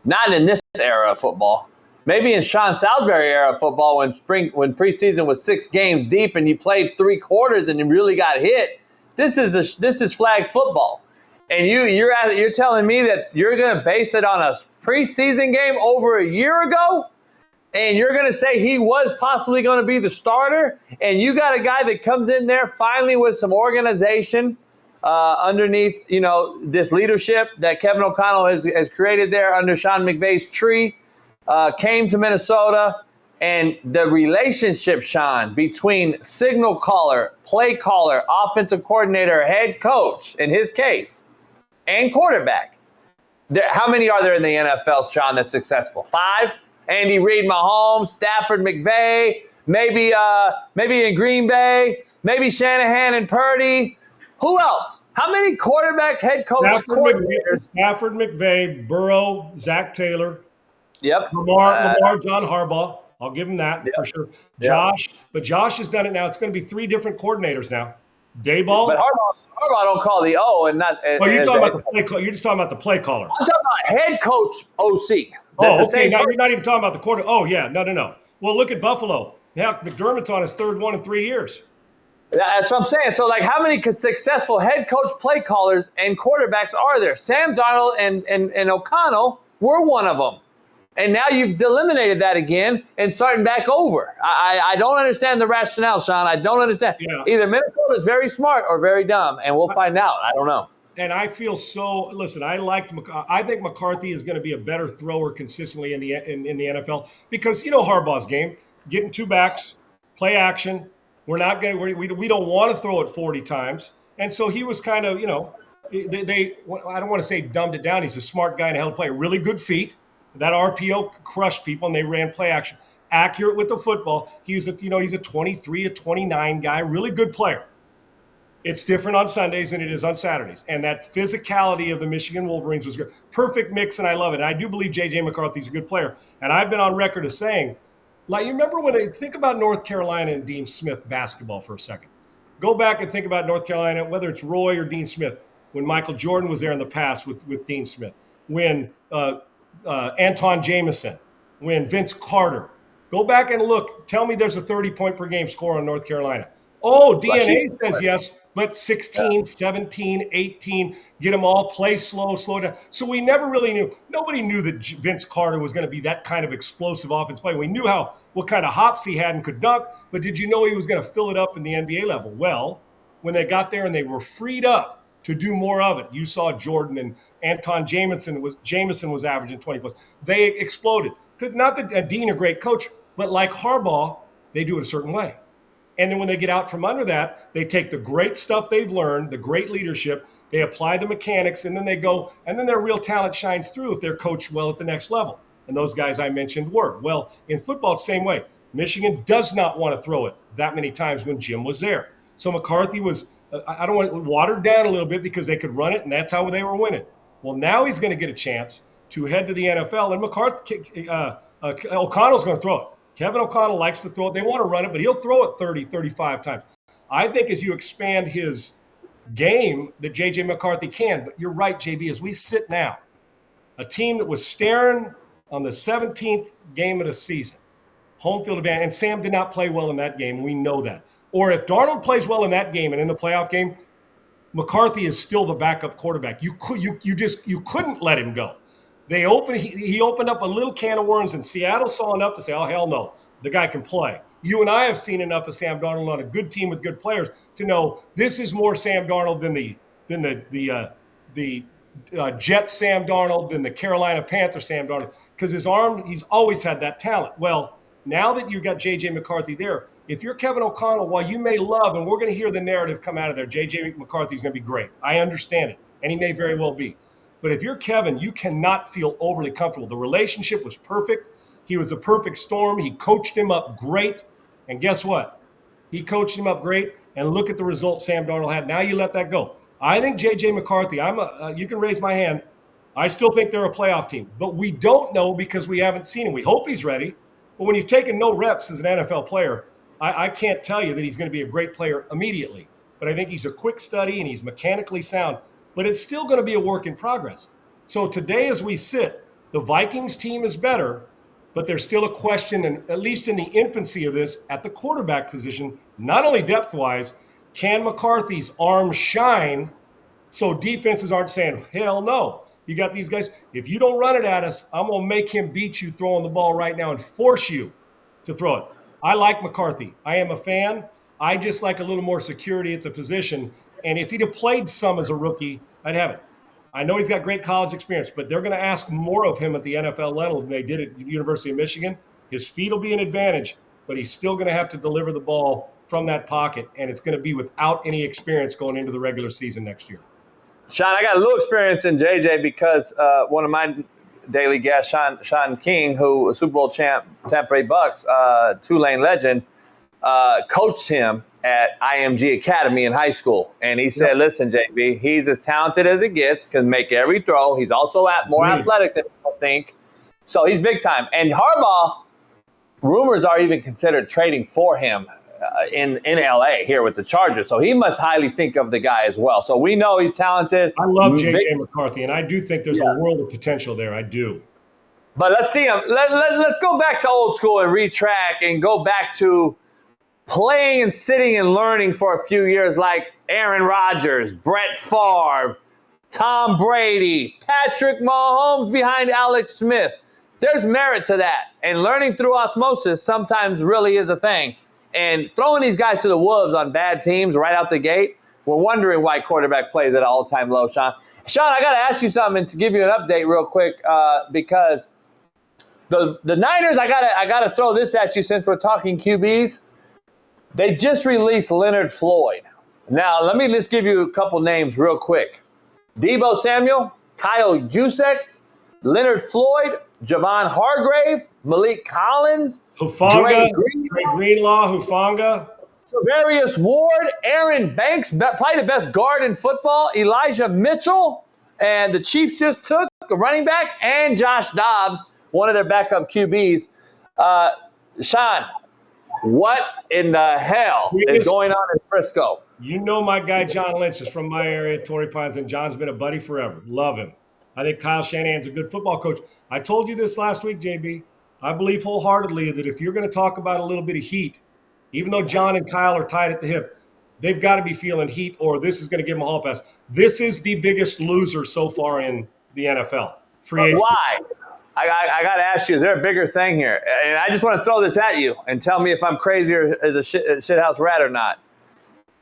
Not in this era of football. Maybe in Sean Salisbury era of football when preseason was 6 games deep and you played 3 quarters and you really got hit. This is flag football. And you're telling me that you're going to base it on a preseason game over a year ago? And you're going to say he was possibly going to be the starter? And you got a guy that comes in there finally with some organization underneath, this leadership that Kevin O'Connell has created there under Sean McVay's tree, came to Minnesota. And the relationship, Sean, between signal caller, play caller, offensive coordinator, head coach, in his case, and quarterback. How many are there in the NFL, Sean, that's successful? 5? Andy Reid, Mahomes, Stafford, McVay, maybe in Green Bay, maybe Shanahan and Purdy. Who else? How many quarterback head coach coordinators? Stafford, McVay, Burrow, Zach Taylor. Yep. Lamar, John Harbaugh. I'll give him that for sure. Josh has done it now. It's going to be 3 different coordinators now. Daboll. But Harbaugh don't call the O and not. You're talking about the play caller. You're just talking about the play caller. I'm talking about head coach OC. Okay. Now you're not even talking about the quarter. Oh yeah, no. Well, look at Buffalo. Yeah, McDermott's on his 3rd one in 3 years. That's what I'm saying. So, how many successful head coach play callers and quarterbacks are there? Sam Darnold and O'Connell were one of them. And now you've eliminated that again and starting back over. I don't understand the rationale, Sean. I don't understand. Yeah. Either Minnesota is very smart or very dumb, and we'll find out. I don't know. And I feel listen, I think McCarthy is going to be a better thrower consistently in the NFL because, Harbaugh's game, getting 2 backs, play action. We don't want to throw it 40 times. And so he was kind of, I don't want to say dumbed it down. He's a smart guy and held play, really good feet. That RPO crushed people, and they ran play action. Accurate with the football. He's a 23, a 29 guy, really good player. It's different on Sundays than it is on Saturdays. And that physicality of the Michigan Wolverines was good. Perfect mix, and I love it. And I do believe J.J. McCarthy's a good player. And I've been on record as saying Like, you remember when they think about North Carolina and Dean Smith basketball for a second. Go back and think about North Carolina, whether it's Roy or Dean Smith, when Michael Jordan was there in the past with Dean Smith, when Anton Jameson, when Vince Carter. Go back and look. Tell me there's a 30-point per game score on North Carolina. Oh, DNA says yes, but 16, 17, 18, get them all, play slow down. So we never really knew. Nobody knew that Vince Carter was going to be that kind of explosive offense player. We knew what kind of hops he had and could dunk, but did you know he was going to fill it up in the NBA level? Well, when they got there and they were freed up to do more of it, you saw Jordan and Anton Jameson was averaging 20 plus. They exploded. Because not that Dean, a great coach, but like Harbaugh, they do it a certain way. And then when they get out from under that, they take the great stuff they've learned, the great leadership, they apply the mechanics, and then they go, and then their real talent shines through if they're coached well at the next level. And those guys I mentioned were. Well, in football, same way. Michigan does not want to throw it that many times when Jim was there. So McCarthy was, I don't want to watered down a little bit because they could run it, and that's how they were winning. Well, now he's going to get a chance to head to the NFL, and McCarthy, O'Connell's going to throw it. Kevin O'Connell likes to throw it. They want to run it, but he'll throw it 30, 35 times. I think as you expand his game that J.J. McCarthy can, but you're right, JB, as we sit now, a team that was staring on the 17th game of the season, home field advantage, and Sam did not play well in that game. We know that. Or if Darnold plays well in that game and in the playoff game, McCarthy is still the backup quarterback. You couldn't let him go. He opened up a little can of worms, and Seattle saw enough to say, oh, hell no, the guy can play. You and I have seen enough of Sam Darnold on a good team with good players to know this is more Sam Darnold than the Jets Sam Darnold, than the Carolina Panthers Sam Darnold, because his arm, he's always had that talent. Well, now that you've got J.J. McCarthy there, if you're Kevin O'Connell, while you may love, and we're going to hear the narrative come out of there, J.J. McCarthy is going to be great. I understand it, and he may very well be. But if you're Kevin, you cannot feel overly comfortable. The relationship was perfect. He was a perfect storm. He coached him up great. And guess what? He coached him up great. And look at the results Sam Darnold had. Now you let that go. I think J.J. McCarthy, you can raise my hand. I still think they're a playoff team. But we don't know because we haven't seen him. We hope he's ready. But when you've taken no reps as an NFL player, I can't tell you that he's going to be a great player immediately. But I think he's a quick study and he's mechanically sound. But it's still going to be a work in progress. So today as we sit, the Vikings team is better, but there's still a question, and at least in the infancy of this, at the quarterback position, not only depth-wise, can McCarthy's arm shine so defenses aren't saying, hell no. You got these guys. If you don't run it at us, I'm going to make him beat you throwing the ball right now and force you to throw it. I like McCarthy. I am a fan. I just like a little more security at the position. And if he'd have played some as a rookie, I'd have it. I know he's got great college experience, but they're going to ask more of him at the NFL level than they did at the University of Michigan. His feet will be an advantage, but he's still going to have to deliver the ball from that pocket, and it's going to be without any experience going into the regular season next year. Sean, I got a little experience in JJ because one of my daily guests, Sean King, who was Super Bowl champ, Tampa Bay Bucks, Tulane legend, coached him at IMG Academy in high school. And he said, listen, JB, he's as talented as it gets, can make every throw. He's also more athletic than people think. So he's big time. And Harbaugh, rumors are even considered trading for him in LA here with the Chargers. So he must highly think of the guy as well. So we know he's talented. I love J.J. McCarthy, and I do think there's a world of potential there. I do. But let's see him. Let's go back to old school and retrack and go back to playing and sitting and learning for a few years like Aaron Rodgers, Brett Favre, Tom Brady, Patrick Mahomes behind Alex Smith. There's merit to that. And learning through osmosis sometimes really is a thing. And throwing these guys to the wolves on bad teams right out the gate, we're wondering why quarterback plays at an all-time low, Sean. Sean, I got to ask you something to give you an update real quick because the Niners, I gotta throw this at you since we're talking QBs. They just released Leonard Floyd. Now, let me just give you a couple names real quick. Deebo Samuel, Kyle Juszczyk, Leonard Floyd, Javon Hargrave, Malik Collins, Hufanga, Dre Greenlaw, Hufanga. Savarius Ward, Aaron Banks, probably the best guard in football, Elijah Mitchell, and the Chiefs just took a running back, and Josh Dobbs, one of their backup QBs. Sean, what in the hell is going on in Frisco? You know my guy John Lynch is from my area, Torrey Pines, and John's been a buddy forever. Love him. I think Kyle Shanahan's a good football coach. I told you this last week, JB. I believe wholeheartedly that if you're going to talk about a little bit of heat, even though John and Kyle are tied at the hip, they've got to be feeling heat or this is going to give them a hall pass. This is the biggest loser so far in the NFL. Why? I got to ask you, is there a bigger thing here? And I just want to throw this at you and tell me if I'm crazy or as a shithouse rat or not.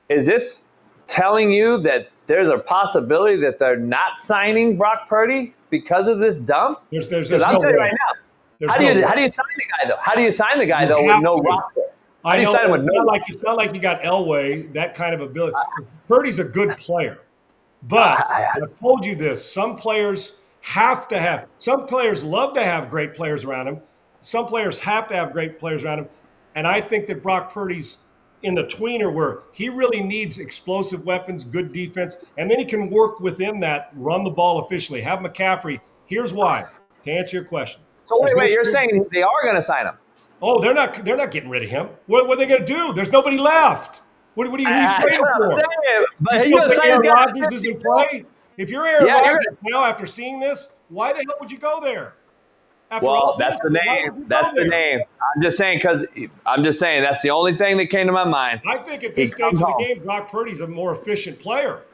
Is this telling you that there's a possibility that they're not signing Brock Purdy because of this dump? There's I'll no tell you way. right now. How do you sign the guy though? How do you sign the guy though with no roster? I know it's not like you got Elway, that kind of ability. Purdy's a good player, but I told you this: some players have to have. Some players love to have great players around him. Some players have to have great players around him, and I think that Brock Purdy's in the tweener where he really needs explosive weapons, good defense, and then he can work within that, run the ball efficiently. Have McCaffrey. Here's why. To answer your question. So wait, you're saying they are going to sign him? Oh, they're not getting rid of him. What are they going to do? There's nobody left. What are you trading for? But you still think Aaron Rodgers is in play? If you're Aaron Rodgers now after seeing this, why the hell would you go there? That's the name. That's the name. I'm just saying that's the only thing that came to my mind. I think at this stage of the game, Brock Purdy's a more efficient player.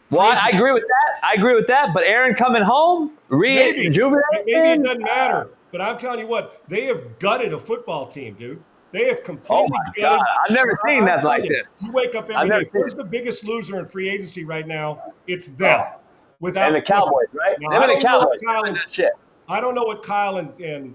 Well, I agree with that. But Aaron coming home, rejuvenated. Maybe it doesn't matter. But I'm telling you what, they have gutted a football team, dude. They have completely gutted. God. I've never seen that like this. You wake up every day. Who's the biggest loser in free agency right now? It's them. And the Cowboys, right? Them and the Cowboys. I don't know what Kyle and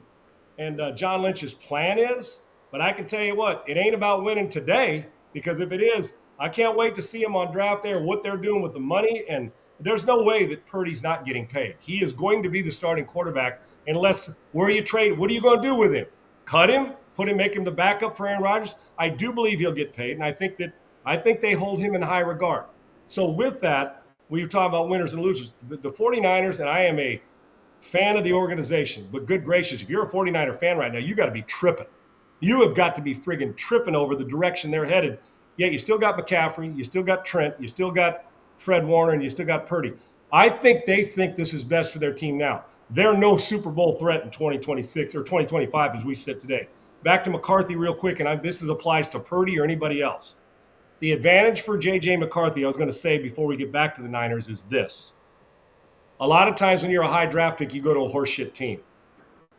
John Lynch's plan is, but I can tell you what, it ain't about winning today, because if it is, I can't wait to see them on draft day or what they're doing with the money. And there's no way that Purdy's not getting paid. He is going to be the starting quarterback unless where you trade. What are you going to do with him? Cut him? Make him the backup for Aaron Rodgers? I do believe he'll get paid, and I think they hold him in high regard. So with that, we were talking about winners and losers. The 49ers, and I am a fan of the organization, but good gracious, if you're a 49er fan right now, you got to be tripping. You have got to be friggin' tripping over the direction they're headed. Yeah, you still got McCaffrey, you still got Trent, you still got Fred Warner, and you still got Purdy. I think they think this is best for their team now. They're no Super Bowl threat in 2026 or 2025 as we sit today. Back to McCarthy real quick, and this applies to Purdy or anybody else. The advantage for J.J. McCarthy, I was going to say before we get back to the Niners, is this. A lot of times when you're a high draft pick, you go to a horseshit team.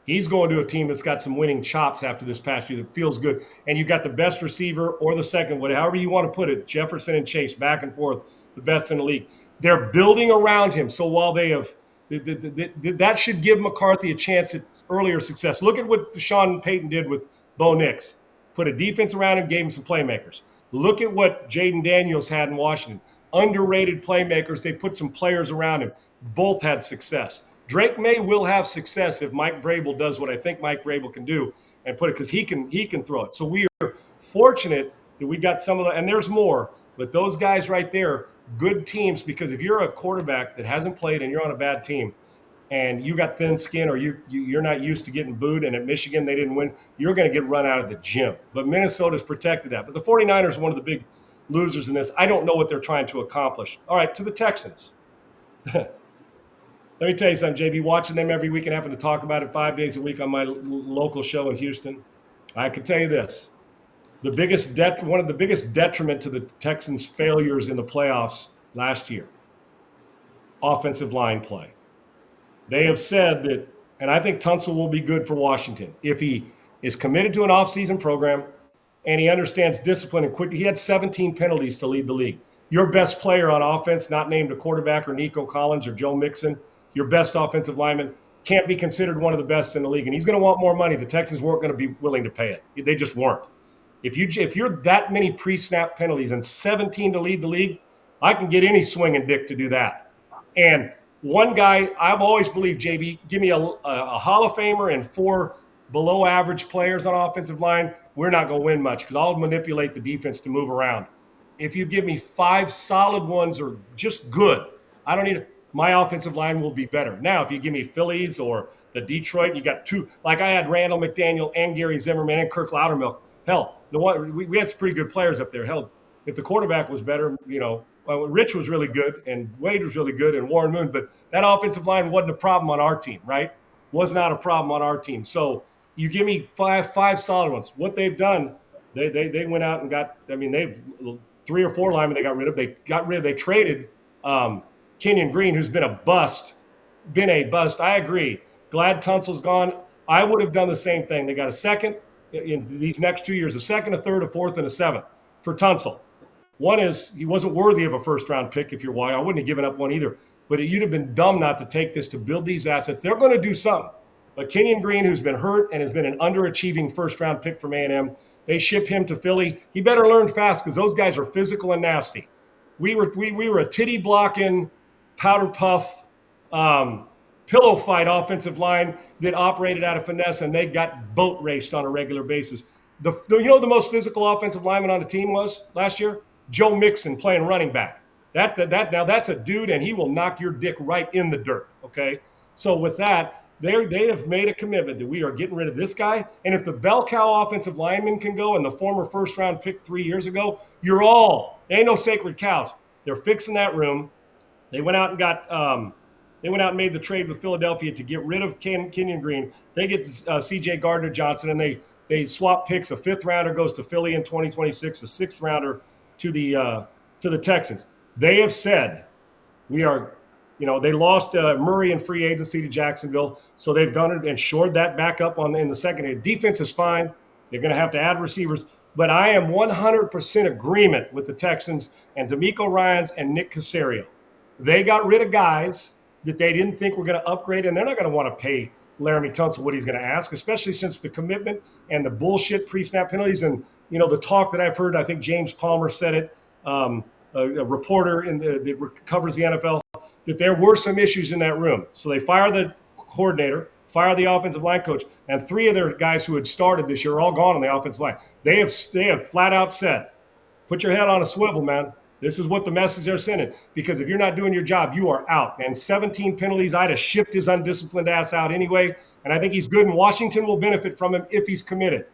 He's going to a team that's got some winning chops after this past year that feels good, and you got the best receiver or the second, however you want to put it, Jefferson and Chase, back and forth, the best in the league. They're building around him, so while they have that should give McCarthy a chance at earlier success. Look at what Sean Payton did with Bo Nix. Put a defense around him, gave him some playmakers. Look at what Jaden Daniels had in Washington. Underrated playmakers. They put some players around him. Both had success. Drake May will have success if Mike Vrabel does what I think Mike Vrabel can do and put it, because he can throw it. So we are fortunate that we got some of the, and there's more, but those guys right there, good teams, because if you're a quarterback that hasn't played and you're on a bad team and you got thin skin or you're not used to getting booed, and at Michigan they didn't win, you're going to get run out of the gym. But Minnesota's protected that. But the 49ers are one of the big losers in this. I don't know what they're trying to accomplish. All right, to the Texans. Let me tell you something, JB, watching them every week and having to talk about it 5 days a week on my local show in Houston, I can tell you this. One of the biggest detriment to the Texans' failures in the playoffs last year, offensive line play. They have said that, and I think Tunsil will be good for Washington if he is committed to an offseason program and he understands discipline and quick. He had 17 penalties to lead the league. Your best player on offense, not named a quarterback or Nico Collins or Joe Mixon, your best offensive lineman, can't be considered one of the best in the league. And he's going to want more money. The Texans weren't going to be willing to pay it. They just weren't. If you're that many pre-snap penalties and 17 to lead the league, I can get any swinging dick to do that. And one guy, I've always believed, JB, give me a Hall of Famer and 4 below average players on offensive line, we're not going to win much because I'll manipulate the defense to move around. If you give me 5 solid ones or just good, I don't need my offensive line will be better. Now, if you give me Phillies or the Detroit, you got two. Like I had Randall McDaniel and Gary Zimmerman and Kirk Loudermilk. Hell, we had some pretty good players up there. Hell, if the quarterback was better, Rich was really good and Wade was really good and Warren Moon, but that offensive line wasn't a problem on our team, right? Was not a problem on our team. So you give me five solid ones. What they've done, they went out and got. I mean, they've 3 or 4 linemen they got rid of. They traded Kenyon Green, who's been a bust. I agree. Glad Tunsil's gone. I would have done the same thing. They got a second in these next 2 years, a second, a third, a fourth, and a seventh for Tunsil. One is he wasn't worthy of a first-round pick if you're wide. I wouldn't have given up one either. But you'd have been dumb not to take this to build these assets. They're going to do something. But Kenyon Green, who's been hurt and has been an underachieving first-round pick from A&M, they ship him to Philly. He better learn fast because those guys are physical and nasty. We were a titty-blocking, powder puff, pillow fight offensive line that operated out of finesse, and they got boat raced on a regular basis. The most physical offensive lineman on the team was last year? Joe Mixon playing running back. Now that's a dude, and he will knock your dick right in the dirt, okay? So with that, they have made a commitment that we are getting rid of this guy, and if the bell cow offensive lineman can go and the former first-round pick 3 years ago, there ain't no sacred cows. They're fixing that room. They went out and made the trade with Philadelphia to get rid of Kenyon Green. They get C.J. Gardner-Johnson, and they swap picks. A 5th rounder goes to Philly in 2026, a 6th rounder to the Texans. They have said we are, they lost Murray in free agency to Jacksonville, so they've gone and shored that back up in the second. Defense is fine. They're going to have to add receivers. But I am 100% agreement with the Texans and DeMeco Ryans and Nick Caserio. They got rid of guys that they didn't think were going to upgrade, and they're not going to want to pay Laramie Tunsil what he's going to ask, especially since the commitment and the bullshit pre-snap penalties and, the talk that I've heard. I think James Palmer said it, a reporter that covers the NFL, that there were some issues in that room. So they fire the coordinator, fire the offensive line coach, and 3 of their guys who had started this year are all gone on the offensive line. They have flat out said, put your head on a swivel, man. This is what the message they're sending. Because if you're not doing your job, you are out. And 17 penalties, I'd have shipped his undisciplined ass out anyway. And I think he's good, and Washington will benefit from him if he's committed.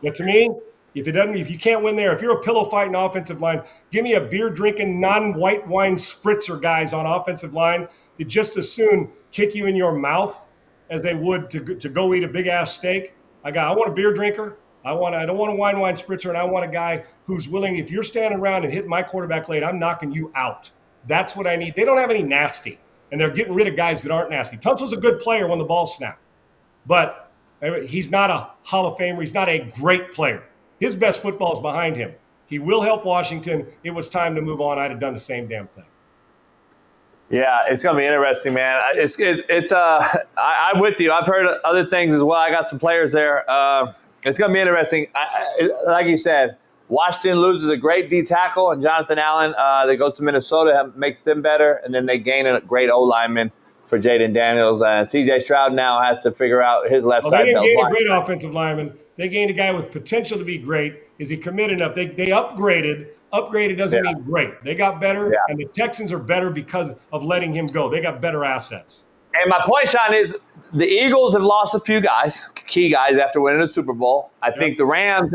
But to me, if you can't win there, if you're a pillow fighting offensive line, give me a beer drinking, non-white wine spritzer guys on offensive line that just as soon kick you in your mouth as they would to go eat a big ass steak. I want a beer drinker. I don't want a wine spritzer, and I want a guy who's willing. If you're standing around and hitting my quarterback late, I'm knocking you out. That's what I need. They don't have any nasty, and they're getting rid of guys that aren't nasty. Tunsil's a good player when the ball's snapped, but he's not a Hall of Famer. He's not a great player. His best football is behind him. He will help Washington. It was time to move on. I'd have done the same damn thing. Yeah, it's going to be interesting, man. I'm with you. I've heard other things as well. I got some players there. It's going to be interesting. Like you said, Washington loses a great D tackle, and Jonathan Allen that goes to Minnesota makes them better, and then they gain a great O lineman for Jaden Daniels. C.J. Stroud now has to figure out his left side. They didn't gain a great offensive lineman. They gained a guy with potential to be great. Is he committed enough? They upgraded. Upgraded doesn't mean great. They got better, and the Texans are better because of letting him go. They got better assets. And my point, Sean, is the Eagles have lost a few guys, key guys, after winning the Super Bowl. I think the Rams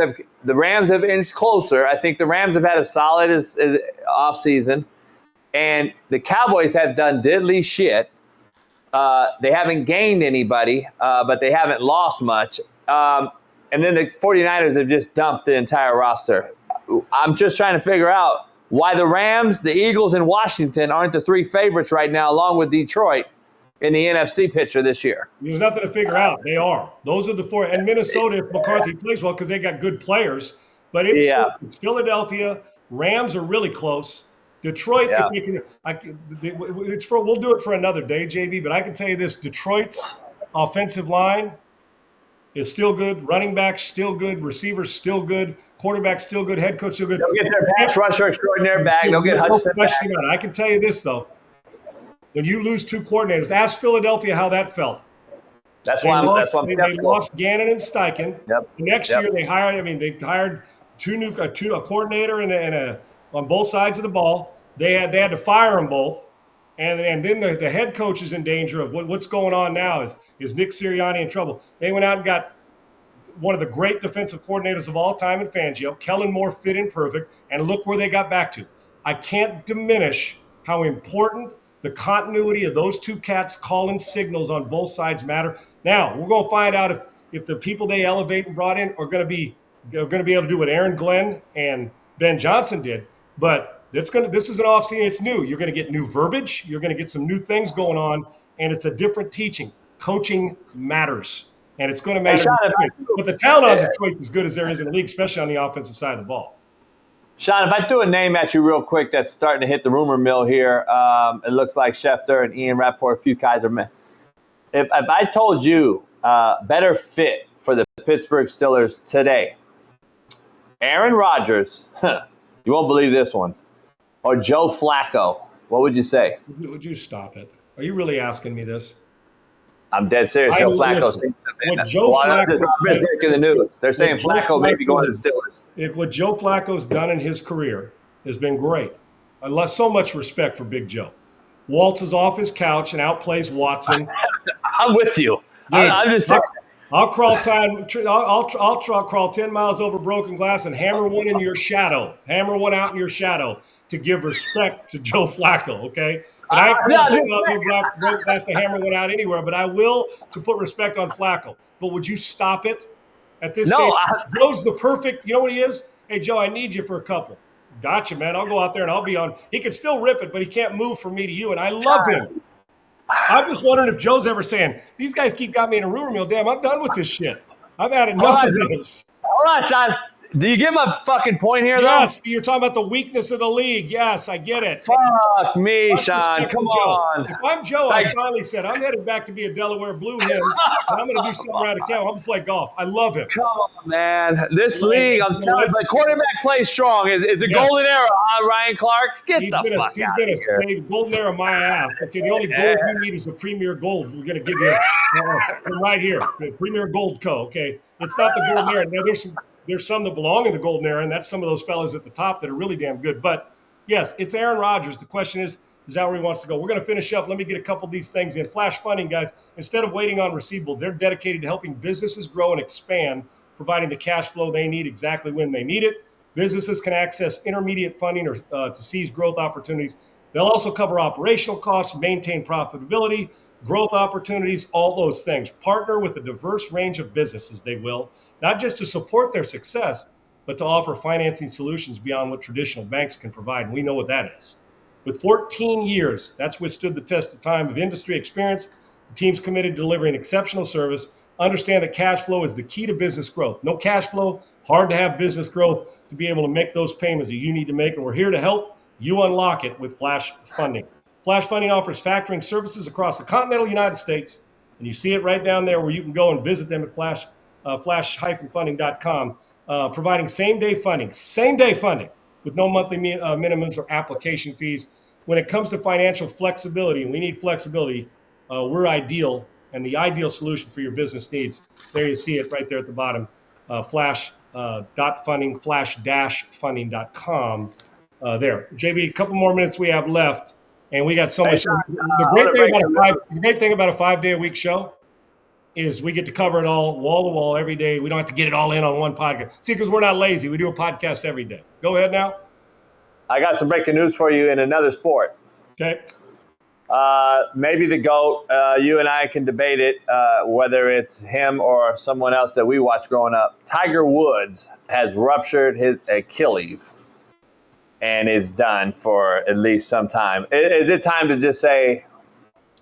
have inched closer. I think the Rams have had a solid as offseason. And the Cowboys have done diddly shit. They haven't gained anybody, but they haven't lost much. And then the 49ers have just dumped the entire roster. I'm just trying to figure out why the Rams, the Eagles, and Washington aren't the 3 favorites right now, along with Detroit, in the NFC picture this year. There's nothing to figure out. They are. Those are the 4. And Minnesota, if McCarthy plays well, because they got good players. But it's Philadelphia. Rams are really close. Detroit, we'll do it for another day, JB, but I can tell you this. Detroit's offensive line is still good. Running back still good. Receivers still good. Quarterback still good. Head coach still good. They'll get their pass rusher extraordinaire back. They'll get Hudson back. I can tell you this, though. When you lose 2 coordinators, ask Philadelphia how that felt. That's why they lost Gannon and Steichen. Yep. Next year they hired a coordinator and on both sides of the ball. They had to fire them both. And then the head coach is in danger of what's going on now. Is Nick Sirianni in trouble? They went out and got one of the great defensive coordinators of all time in Fangio. Kellen Moore fit in perfect, and look where they got back to. I can't diminish how important the continuity of those two cats calling signals on both sides matter. Now, we're going to find out if the people they elevate and brought in are going to be able to do what Aaron Glenn and Ben Johnson did, but this is an offseason. It's new. You're going to get new verbiage. You're going to get some new things going on, and it's a different teaching. Coaching matters, and it's going to matter. Hey, Sean, but the talent on Detroit is as good as there is in the league, especially on the offensive side of the ball. Sean, if I threw a name at you real quick that's starting to hit the rumor mill here, it looks like Schefter and Ian Rappaport, a few guys are men. If I told you better fit for the Pittsburgh Steelers today, Aaron Rodgers, you won't believe this one, or Joe Flacco, what would you say? Would you stop it? Are you really asking me this? I'm dead serious. Joe Flacco seems breaking the news. They're saying Flacco may be going to the Steelers. If what Joe Flacco's done in his career has been great, I lost so much respect for Big Joe. Waltzes off his couch and outplays Watson. I'm with you. Dude, I'm just saying. I'll crawl 10 miles over broken glass and hammer one in your shadow. Hammer one out in your shadow to give respect to Joe Flacco, okay? And I ain't crawl 10 miles over broken glass to hammer one out anywhere, but I will to put respect on Flacco. But would you stop it at this stage? Joe's the perfect – you know what he is? Hey, Joe, I need you for a couple. Gotcha, man. I'll go out there and I'll be on – he can still rip it, but he can't move from me to you, and I love him. I'm just wondering if Joe's ever saying, these guys got me in a rumor mill. Damn, I'm done with this shit. I've had enough of this. Hold on, Sean. Do you get my fucking point here, though? Yes, you're talking about the weakness of the league. Yes, I get it. Fuck me, Sean. Come on. If I'm Joe, I finally said, I'm headed back to be a Delaware Blue Hen, and I'm going to do something around the camp. I'm going to play golf. I love him. Come on, man. This league, I'm telling you, the quarterback plays strong. Is the golden era on Ryan Clark? He's been a golden era my ass. Okay, the only gold you need is the Premier Gold. We're going to give you right here, the Premier Gold Co. Okay, it's not the golden era. Now, there's some that belong in the golden era, and that's some of those fellas at the top that are really damn good. But, yes, it's Aaron Rodgers. The question is that where he wants to go? We're going to finish up. Let me get a couple of these things in. Flash funding, guys. Instead of waiting on receivable, they're dedicated to helping businesses grow and expand, providing the cash flow they need exactly when they need it. Businesses can access intermediate funding or to seize growth opportunities. They'll also cover operational costs, maintain profitability, growth opportunities, all those things. Partner with a diverse range of businesses, they will, not just to support their success, but to offer financing solutions beyond what traditional banks can provide. And we know what that is. With 14 years, that's withstood the test of time of industry experience. The team's committed to delivering exceptional service. Understand that cash flow is the key to business growth. No cash flow, hard to have business growth to be able to make those payments that you need to make. And we're here to help you unlock it with Flash Funding. Flash Funding offers factoring services across the continental United States. And you see it right down there where you can go and visit them at flash-funding.com, providing same-day funding with no monthly minimums or application fees. When it comes to financial flexibility, and we need flexibility, we're ideal and the ideal solution for your business needs. There you see it right there at the bottom, flash.funding, flash-funding.com. There. JB, a couple more minutes we have left, and we got so much. The great thing about a 5-day-a-week show is we get to cover it all, wall to wall, every day. We don't have to get it all in on one podcast. See, because we're not lazy. We do a podcast every day. Go ahead now. I got some breaking news for you in another sport. Okay. Maybe the GOAT. You and I can debate it, whether it's him or someone else that we watched growing up. Tiger Woods has ruptured his Achilles and is done for at least some time. Is it time to just say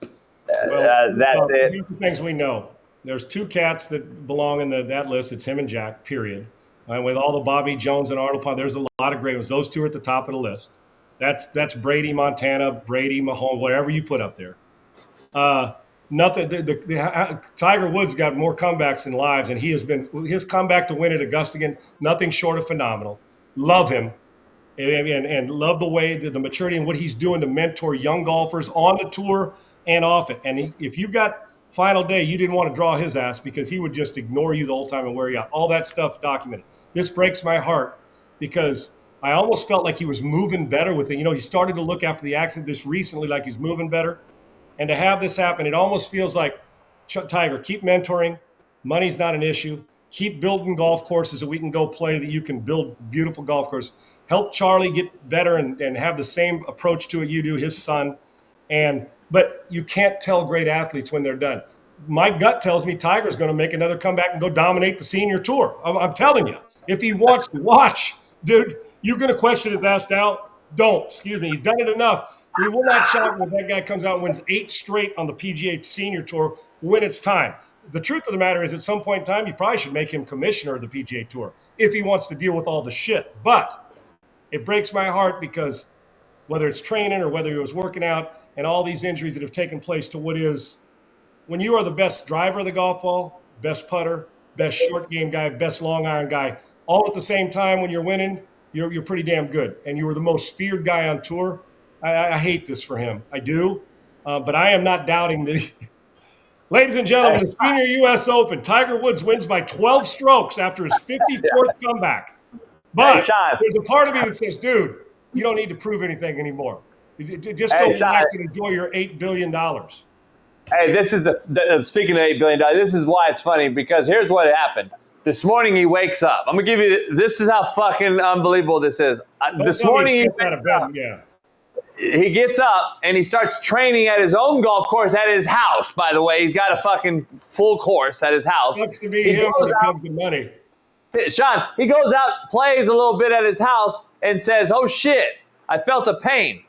that's it? Here's the things we know. There's two cats that belong in that list. It's him and Jack, period. With all the Bobby Jones and Arnold Palmer, there's a lot of great ones. Those two are at the top of the list. That's Brady Montana, Brady Mahomes, whatever you put up there. Nothing. Tiger Woods got more comebacks than lives, and his comeback to win at Augusta again, nothing short of phenomenal. Love him, and love the way the maturity and what he's doing to mentor young golfers on the tour and off it. And if you got final day, you didn't want to draw his ass because he would just ignore you the whole time and wear you out. All that stuff documented. This breaks my heart because I almost felt like he was moving better with it. He started to look after the accident this recently like he's moving better. And to have this happen, it almost feels like, Tiger, keep mentoring. Money's not an issue. Keep building golf courses that we can go play, that you can build beautiful golf courses. Help Charlie get better and have the same approach to it you do, his son. But you can't tell great athletes when they're done. My gut tells me Tiger's going to make another comeback and go dominate the senior tour. I'm telling you, if he wants to watch, dude, you're going to question his ass out? Don't. Excuse me. He's done it enough. We will not shock when that guy comes out and wins 8 straight on the PGA Senior Tour when it's time. The truth of the matter is, at some point in time, you probably should make him commissioner of the PGA Tour if he wants to deal with all the shit. But it breaks my heart because whether it's training or whether he was working out and all these injuries that have taken place to what is, when you are the best driver of the golf ball, best putter, best short game guy, best long iron guy, all at the same time when you're winning, you're pretty damn good. And you were the most feared guy on tour. I hate this for him. I do. But I am not doubting that. Ladies and gentlemen, the Senior U.S. Open, Tiger Woods wins by 12 strokes after his 54th comeback. But there's a part of me that says, dude, you don't need to prove anything anymore. Just go relax and enjoy your $8 billion. Hey, this is speaking of $8 billion, this is why it's funny, because here's what happened. This morning he wakes up. I'm going to give you, this is how fucking unbelievable this is. This morning he wakes up. Yeah. He gets up and he starts training at his own golf course at his house, by the way. He's got a fucking full course at his house. Sucks to be him when it comes to money. Sean, he goes out, plays a little bit at his house, and says, oh shit, I felt a pain.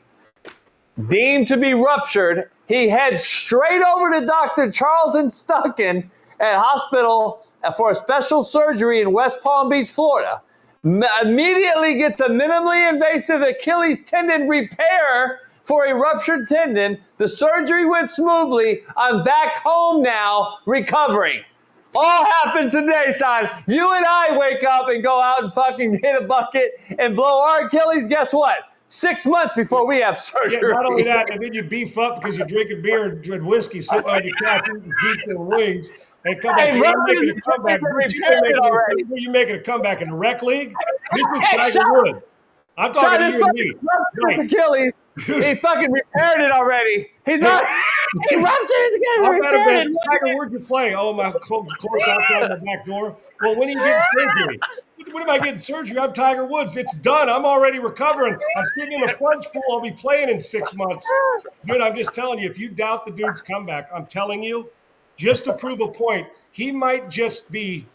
Deemed to be ruptured, he heads straight over to Dr. Charlton Stucken at hospital for a special surgery in West Palm Beach, Florida. Immediately gets a minimally invasive Achilles tendon repair for a ruptured tendon. The surgery went smoothly. I'm back home now, recovering. All happened today, Sean. You and I wake up and go out and fucking hit a bucket and blow our Achilles. Guess what? 6 months before we have surgery. Yeah, not only that, and then you beef up because you're drinking beer and whiskey, sitting on your couch eating pizza and wings, and come back. You're making a comeback. You're making a comeback in the rec league. This is Tiger Woods. I'm talking to you and me. Right. Achilles. He fucking repaired it already. He's not. He ruptured his Achilles. Tiger, where'd you play? Oh, my course outside the back door. Well, when are you getting surgery? When am I getting surgery? I'm Tiger Woods. It's done. I'm already recovering. I'm sitting in a plunge pool. I'll be playing in 6 months. Dude, I'm just telling you, if you doubt the dude's comeback, I'm telling you, just to prove a point, he might just be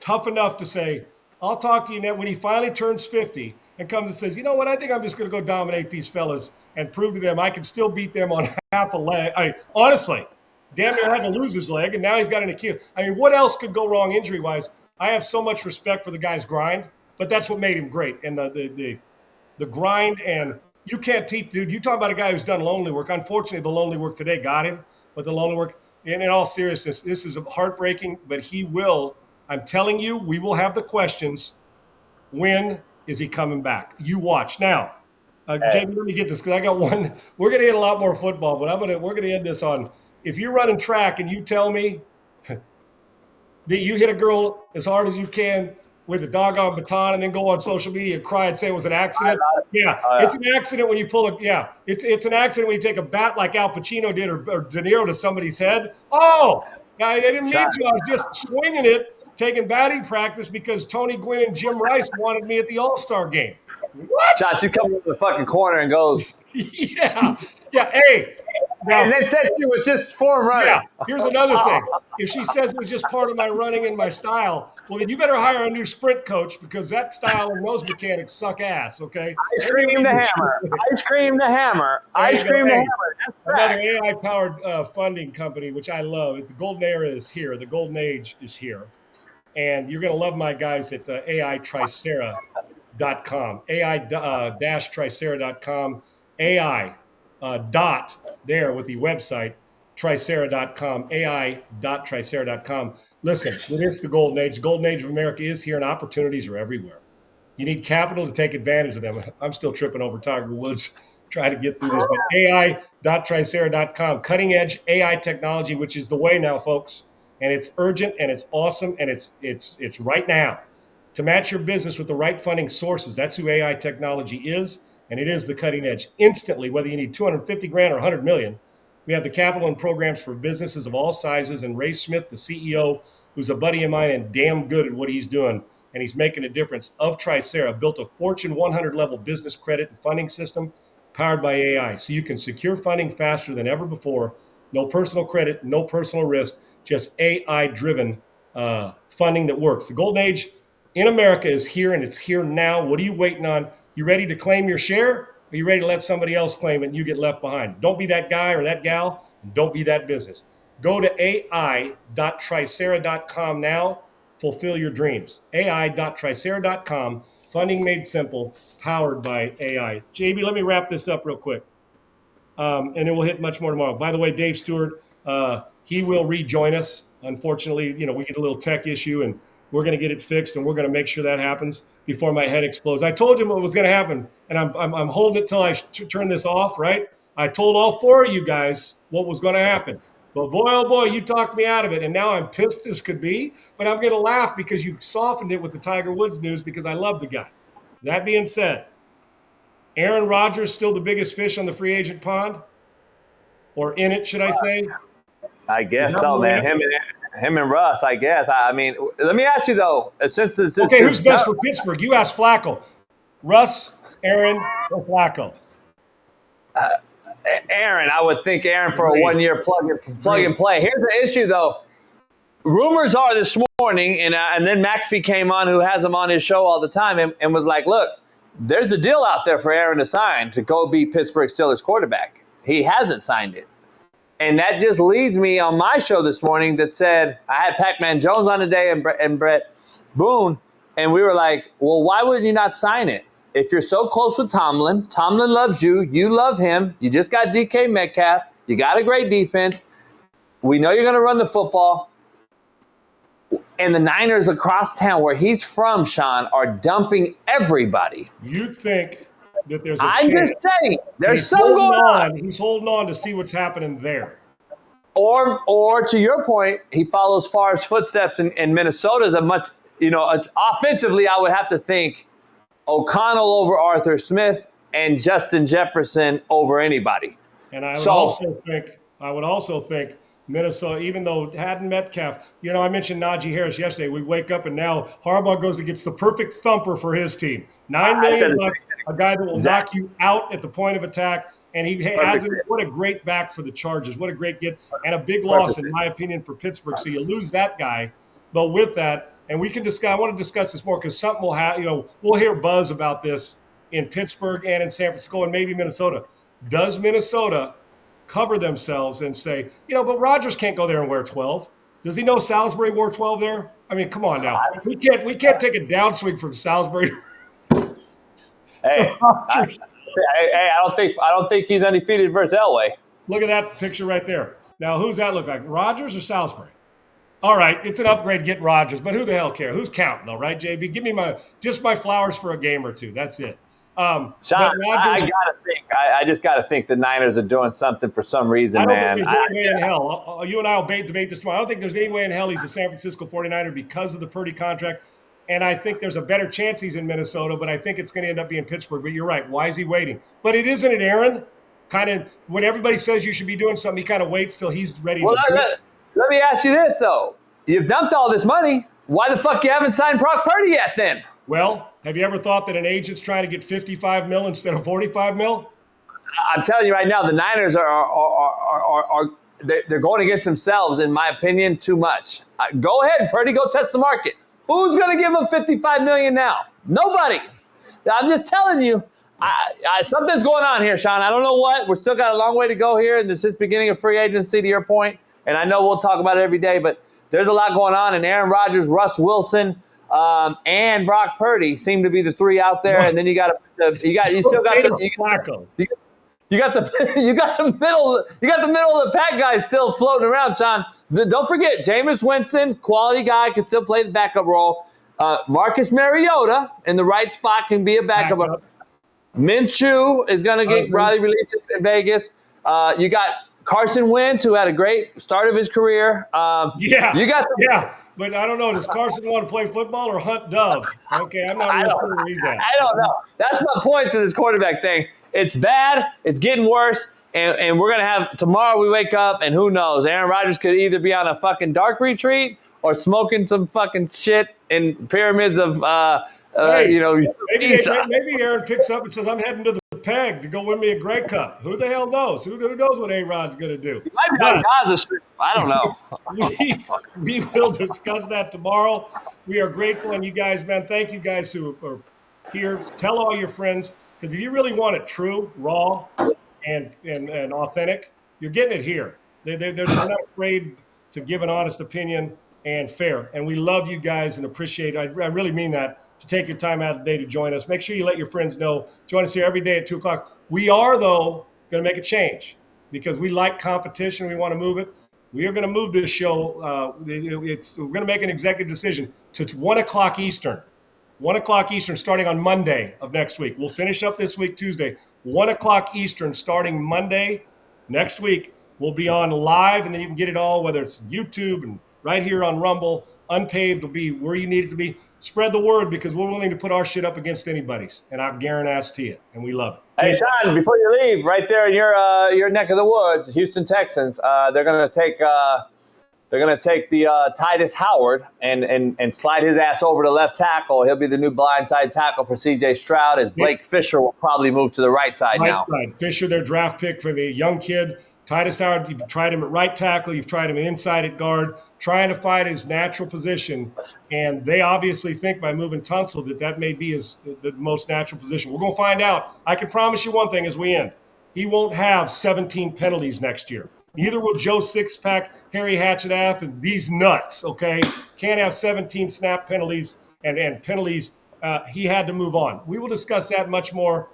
tough enough to say, I'll talk to you now when he finally turns 50 and comes and says, you know what, I think I'm just going to go dominate these fellas and prove to them I can still beat them on half a leg. Honestly, damn near had to lose his leg, and now he's got an Achilles. I mean, what else could go wrong injury-wise? I have so much respect for the guy's grind, but that's what made him great. And the grind, and you can't teach, dude. You talk about a guy who's done lonely work. Unfortunately, the lonely work today got him, but the lonely work, and in all seriousness, this is heartbreaking, but he will, I'm telling you, we will have the questions. When is he coming back? You watch. Now, Jamie, let me get this, because I got one. We're going to hit a lot more football, but we're going to end this on, if you're running track and you tell me that you hit a girl as hard as you can with a doggone baton and then go on social media and cry and say it was an accident. Yeah, it's an accident when you pull it's an accident when you take a bat like Al Pacino did or De Niro to somebody's head. Oh, I didn't mean to. I was just swinging it, taking batting practice because Tony Gwynn and Jim Rice wanted me at the All-Star game. What? Shot, she comes to the fucking corner and goes. Yeah, hey. Now, and then said she was just form running. Yeah, here's another thing. If she says it was just part of my running and my style, well, then you better hire a new sprint coach because that style and those mechanics suck ass, okay? Ice cream to hammer. Ice cream to hammer. Ice cream to hammer. Another AI-powered funding company, which I love. The golden era is here. The golden age is here. And you're going to love my guys at AI-Tricera.com. AI-Tricera.com. AI dot there with the website, Tricera.com, AI.Tricera.com. Listen, it is the golden age. The golden age of America is here, and opportunities are everywhere. You need capital to take advantage of them. I'm still tripping over Tiger Woods trying to get through this. But AI.Tricera.com, cutting edge AI technology, which is the way now, folks. And it's urgent, and it's awesome, and it's right now. to match your business with the right funding sources. That's who AI technology is, and it is the cutting edge. Instantly, whether you need 250 grand or 100 million, we have the capital and programs for businesses of all sizes. And Ray Smith, the CEO, who's a buddy of mine and damn good at what he's doing, and he's making a difference, of Tricera, built a Fortune 100 level business credit and funding system powered by AI. So you can secure funding faster than ever before. No personal credit, no personal risk, just AI-driven funding that works. The golden age in America is here, and it's here now. What are you waiting on? You ready to claim your share? Or are you ready to let somebody else claim it and you get left behind? Don't be that guy or that gal, and don't be that business. Go to ai.tricera.com now. Fulfill your dreams. ai.tricera.com. Funding made simple, powered by AI. JB, let me wrap this up real quick. And then we'll hit much more tomorrow. By the way, Dave Stewart, he will rejoin us. Unfortunately, we get a little tech issue, and we're going to get it fixed, and we're going to make sure that happens before my head explodes. I told him what was going to happen, and I'm holding it till I turn this off, right? I told all four of you guys what was going to happen. But boy, oh boy, you talked me out of it, and now I'm pissed as could be, but I'm going to laugh because you softened it with the Tiger Woods news because I love the guy. That being said, Aaron Rodgers still the biggest fish on the free agent pond? Or in it, should I say? I guess so, man. Him and Russ, I guess. I mean, let me ask you, though, since this is... Okay, who's best for Pittsburgh? You asked Flacco. Russ, Aaron, or Flacco? Aaron. I would think Aaron for a one-year plug and play. Here's the issue, though. Rumors are this morning, and then McAfee came on, who has him on his show all the time, and was like, look, there's a deal out there for Aaron to sign to go be Pittsburgh Steelers quarterback. He hasn't signed it. And that just leads me on my show this morning that said, I had Pac-Man Jones on today and Brett Boone, and we were like, well, why would you not sign it? If you're so close with Tomlin loves you, you love him, you just got DK Metcalf, you got a great defense, we know you're going to run the football, and the Niners across town where he's from, Sean, are dumping everybody. You think that there's a I'm chance just saying, there's some going on. He's holding on to see what's happening there. Or to your point, he follows Favre's footsteps in Minnesota as a much, offensively, I would have to think O'Connell over Arthur Smith and Justin Jefferson over anybody. And I would also think Minnesota, even though it hadn't Metcalf, I mentioned Najee Harris yesterday. We wake up and now Harbaugh goes and gets the perfect thumper for his team. $9 million, a guy that will knock you out at the point of attack. And he has what a great back for the Chargers. What a great get. And a big loss, in my opinion, for Pittsburgh. So you lose that guy. But with that, and we can discuss, I want to discuss this more because something will happen. We'll hear buzz about this in Pittsburgh and in San Francisco and maybe Minnesota. Does Minnesota cover themselves and say, but Rodgers can't go there and wear 12? Does he know Salisbury wore 12 there? I mean, come on now. We can't take a downswing from Salisbury. Hey, I don't think he's undefeated versus Elway. Look at that picture right there. Now, who's that look like? Rodgers or Salisbury? All right, it's an upgrade. Get Rodgers, but who the hell cares? Who's counting, though, right, JB? Give me my flowers for a game or two. That's it. Sean, I just gotta think the Niners are doing something for some reason, man. I don't think there's any way in hell. You and I will debate this tomorrow. I don't think there's any way in hell he's a San Francisco 49er because of the Purdy contract. And I think there's a better chance he's in Minnesota, but I think it's going to end up being Pittsburgh. But you're right. Why is he waiting? But isn't it, Aaron? Kind of when everybody says you should be doing something, he kind of waits till he's ready to do it. Let me ask you this, though. You've dumped all this money. Why the fuck you haven't signed Brock Purdy yet, then? Well, have you ever thought that an agent's trying to get $55 million instead of $45 million? I'm telling you right now, the Niners they're going against themselves, in my opinion, too much. Go ahead, Purdy, go test the market. Who's going to give him $55 million now? Nobody. I'm just telling you, something's going on here, Sean. I don't know what. We're still got a long way to go here, and it's just beginning of free agency, to your point. And I know we'll talk about it every day, but there's a lot going on. And Aaron Rodgers, Russ Wilson, and Brock Purdy seem to be the three out there. And then you got the middle of the pack guys still floating around, Sean. Don't forget, Jameis Winston, quality guy, can still play the backup role. Marcus Mariota in the right spot can be a backup. Minshew is going to get Riley released in Vegas. You got Carson Wentz, who had a great start of his career. You got but I don't know. Does Carson want to play football or hunt dove? Okay, I'm not really sure where he's at. I don't know. That's my point to this quarterback thing. It's bad. It's getting worse. And we're going to have – tomorrow we wake up and who knows? Aaron Rodgers could either be on a fucking dark retreat or smoking some fucking shit in pyramids of Maybe Giza. maybe Aaron picks up and says, I'm heading to the Peg to go win me a Grey Cup. Who the hell knows? Who knows what A-Rod's going to do? He might be on Gaza Strip. I don't know. we will discuss that tomorrow. We are grateful. And you guys, man, thank you guys who are here. Tell all your friends, because if you really want it true, raw, and authentic, you're getting it here. They're not afraid to give an honest opinion and fair. And we love you guys and appreciate it. I really mean that, to take your time out of the day to join us. Make sure you let your friends know. Join us here every day at 2 o'clock. We are, though, going to make a change because we like competition. We want to move it. We are going to move this show. We're going to make an executive decision to 1 o'clock Eastern. 1 o'clock Eastern starting on Monday of next week. We'll finish up this week, Tuesday. 1 o'clock Eastern starting Monday next week. We'll be on live, and then you can get it all, whether it's YouTube and right here on Rumble. Unpaved will be where you need it to be. Spread the word because we're willing to put our shit up against anybody's, and I guarantee it, and we love it. Hey, Sean, before you leave, right there in your neck of the woods, Houston Texans, they're going to take the Titus Howard and slide his ass over to left tackle. He'll be the new blindside tackle for C.J. Stroud, as Blake Fisher will probably move to the right side now. Fisher, their draft pick from a young kid. Titus Howard, you've tried him at right tackle. You've tried him inside at guard, trying to find his natural position. And they obviously think by moving Tunsil that may be the most natural position. We're going to find out. I can promise you one thing as we end. He won't have 17 penalties next year. Neither will Joe Sixpack, Harry Hatchetaff, and these nuts, okay? Can't have 17 snap penalties and penalties. He had to move on. We will discuss that much more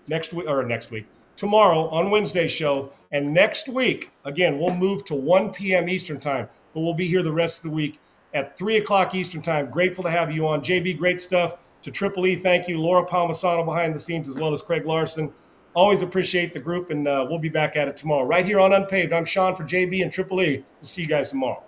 next week. Tomorrow on Wednesday's show. And next week, again, we'll move to 1 p.m. Eastern time, but we'll be here the rest of the week at 3 o'clock Eastern time. Grateful to have you on. JB, great stuff. To Triple E, thank you. Laura Palmisano behind the scenes, as well as Craig Larson. Always appreciate the group, and we'll be back at it tomorrow. Right here on Unpaved, I'm Sean for JB and Triple E. We'll see you guys tomorrow.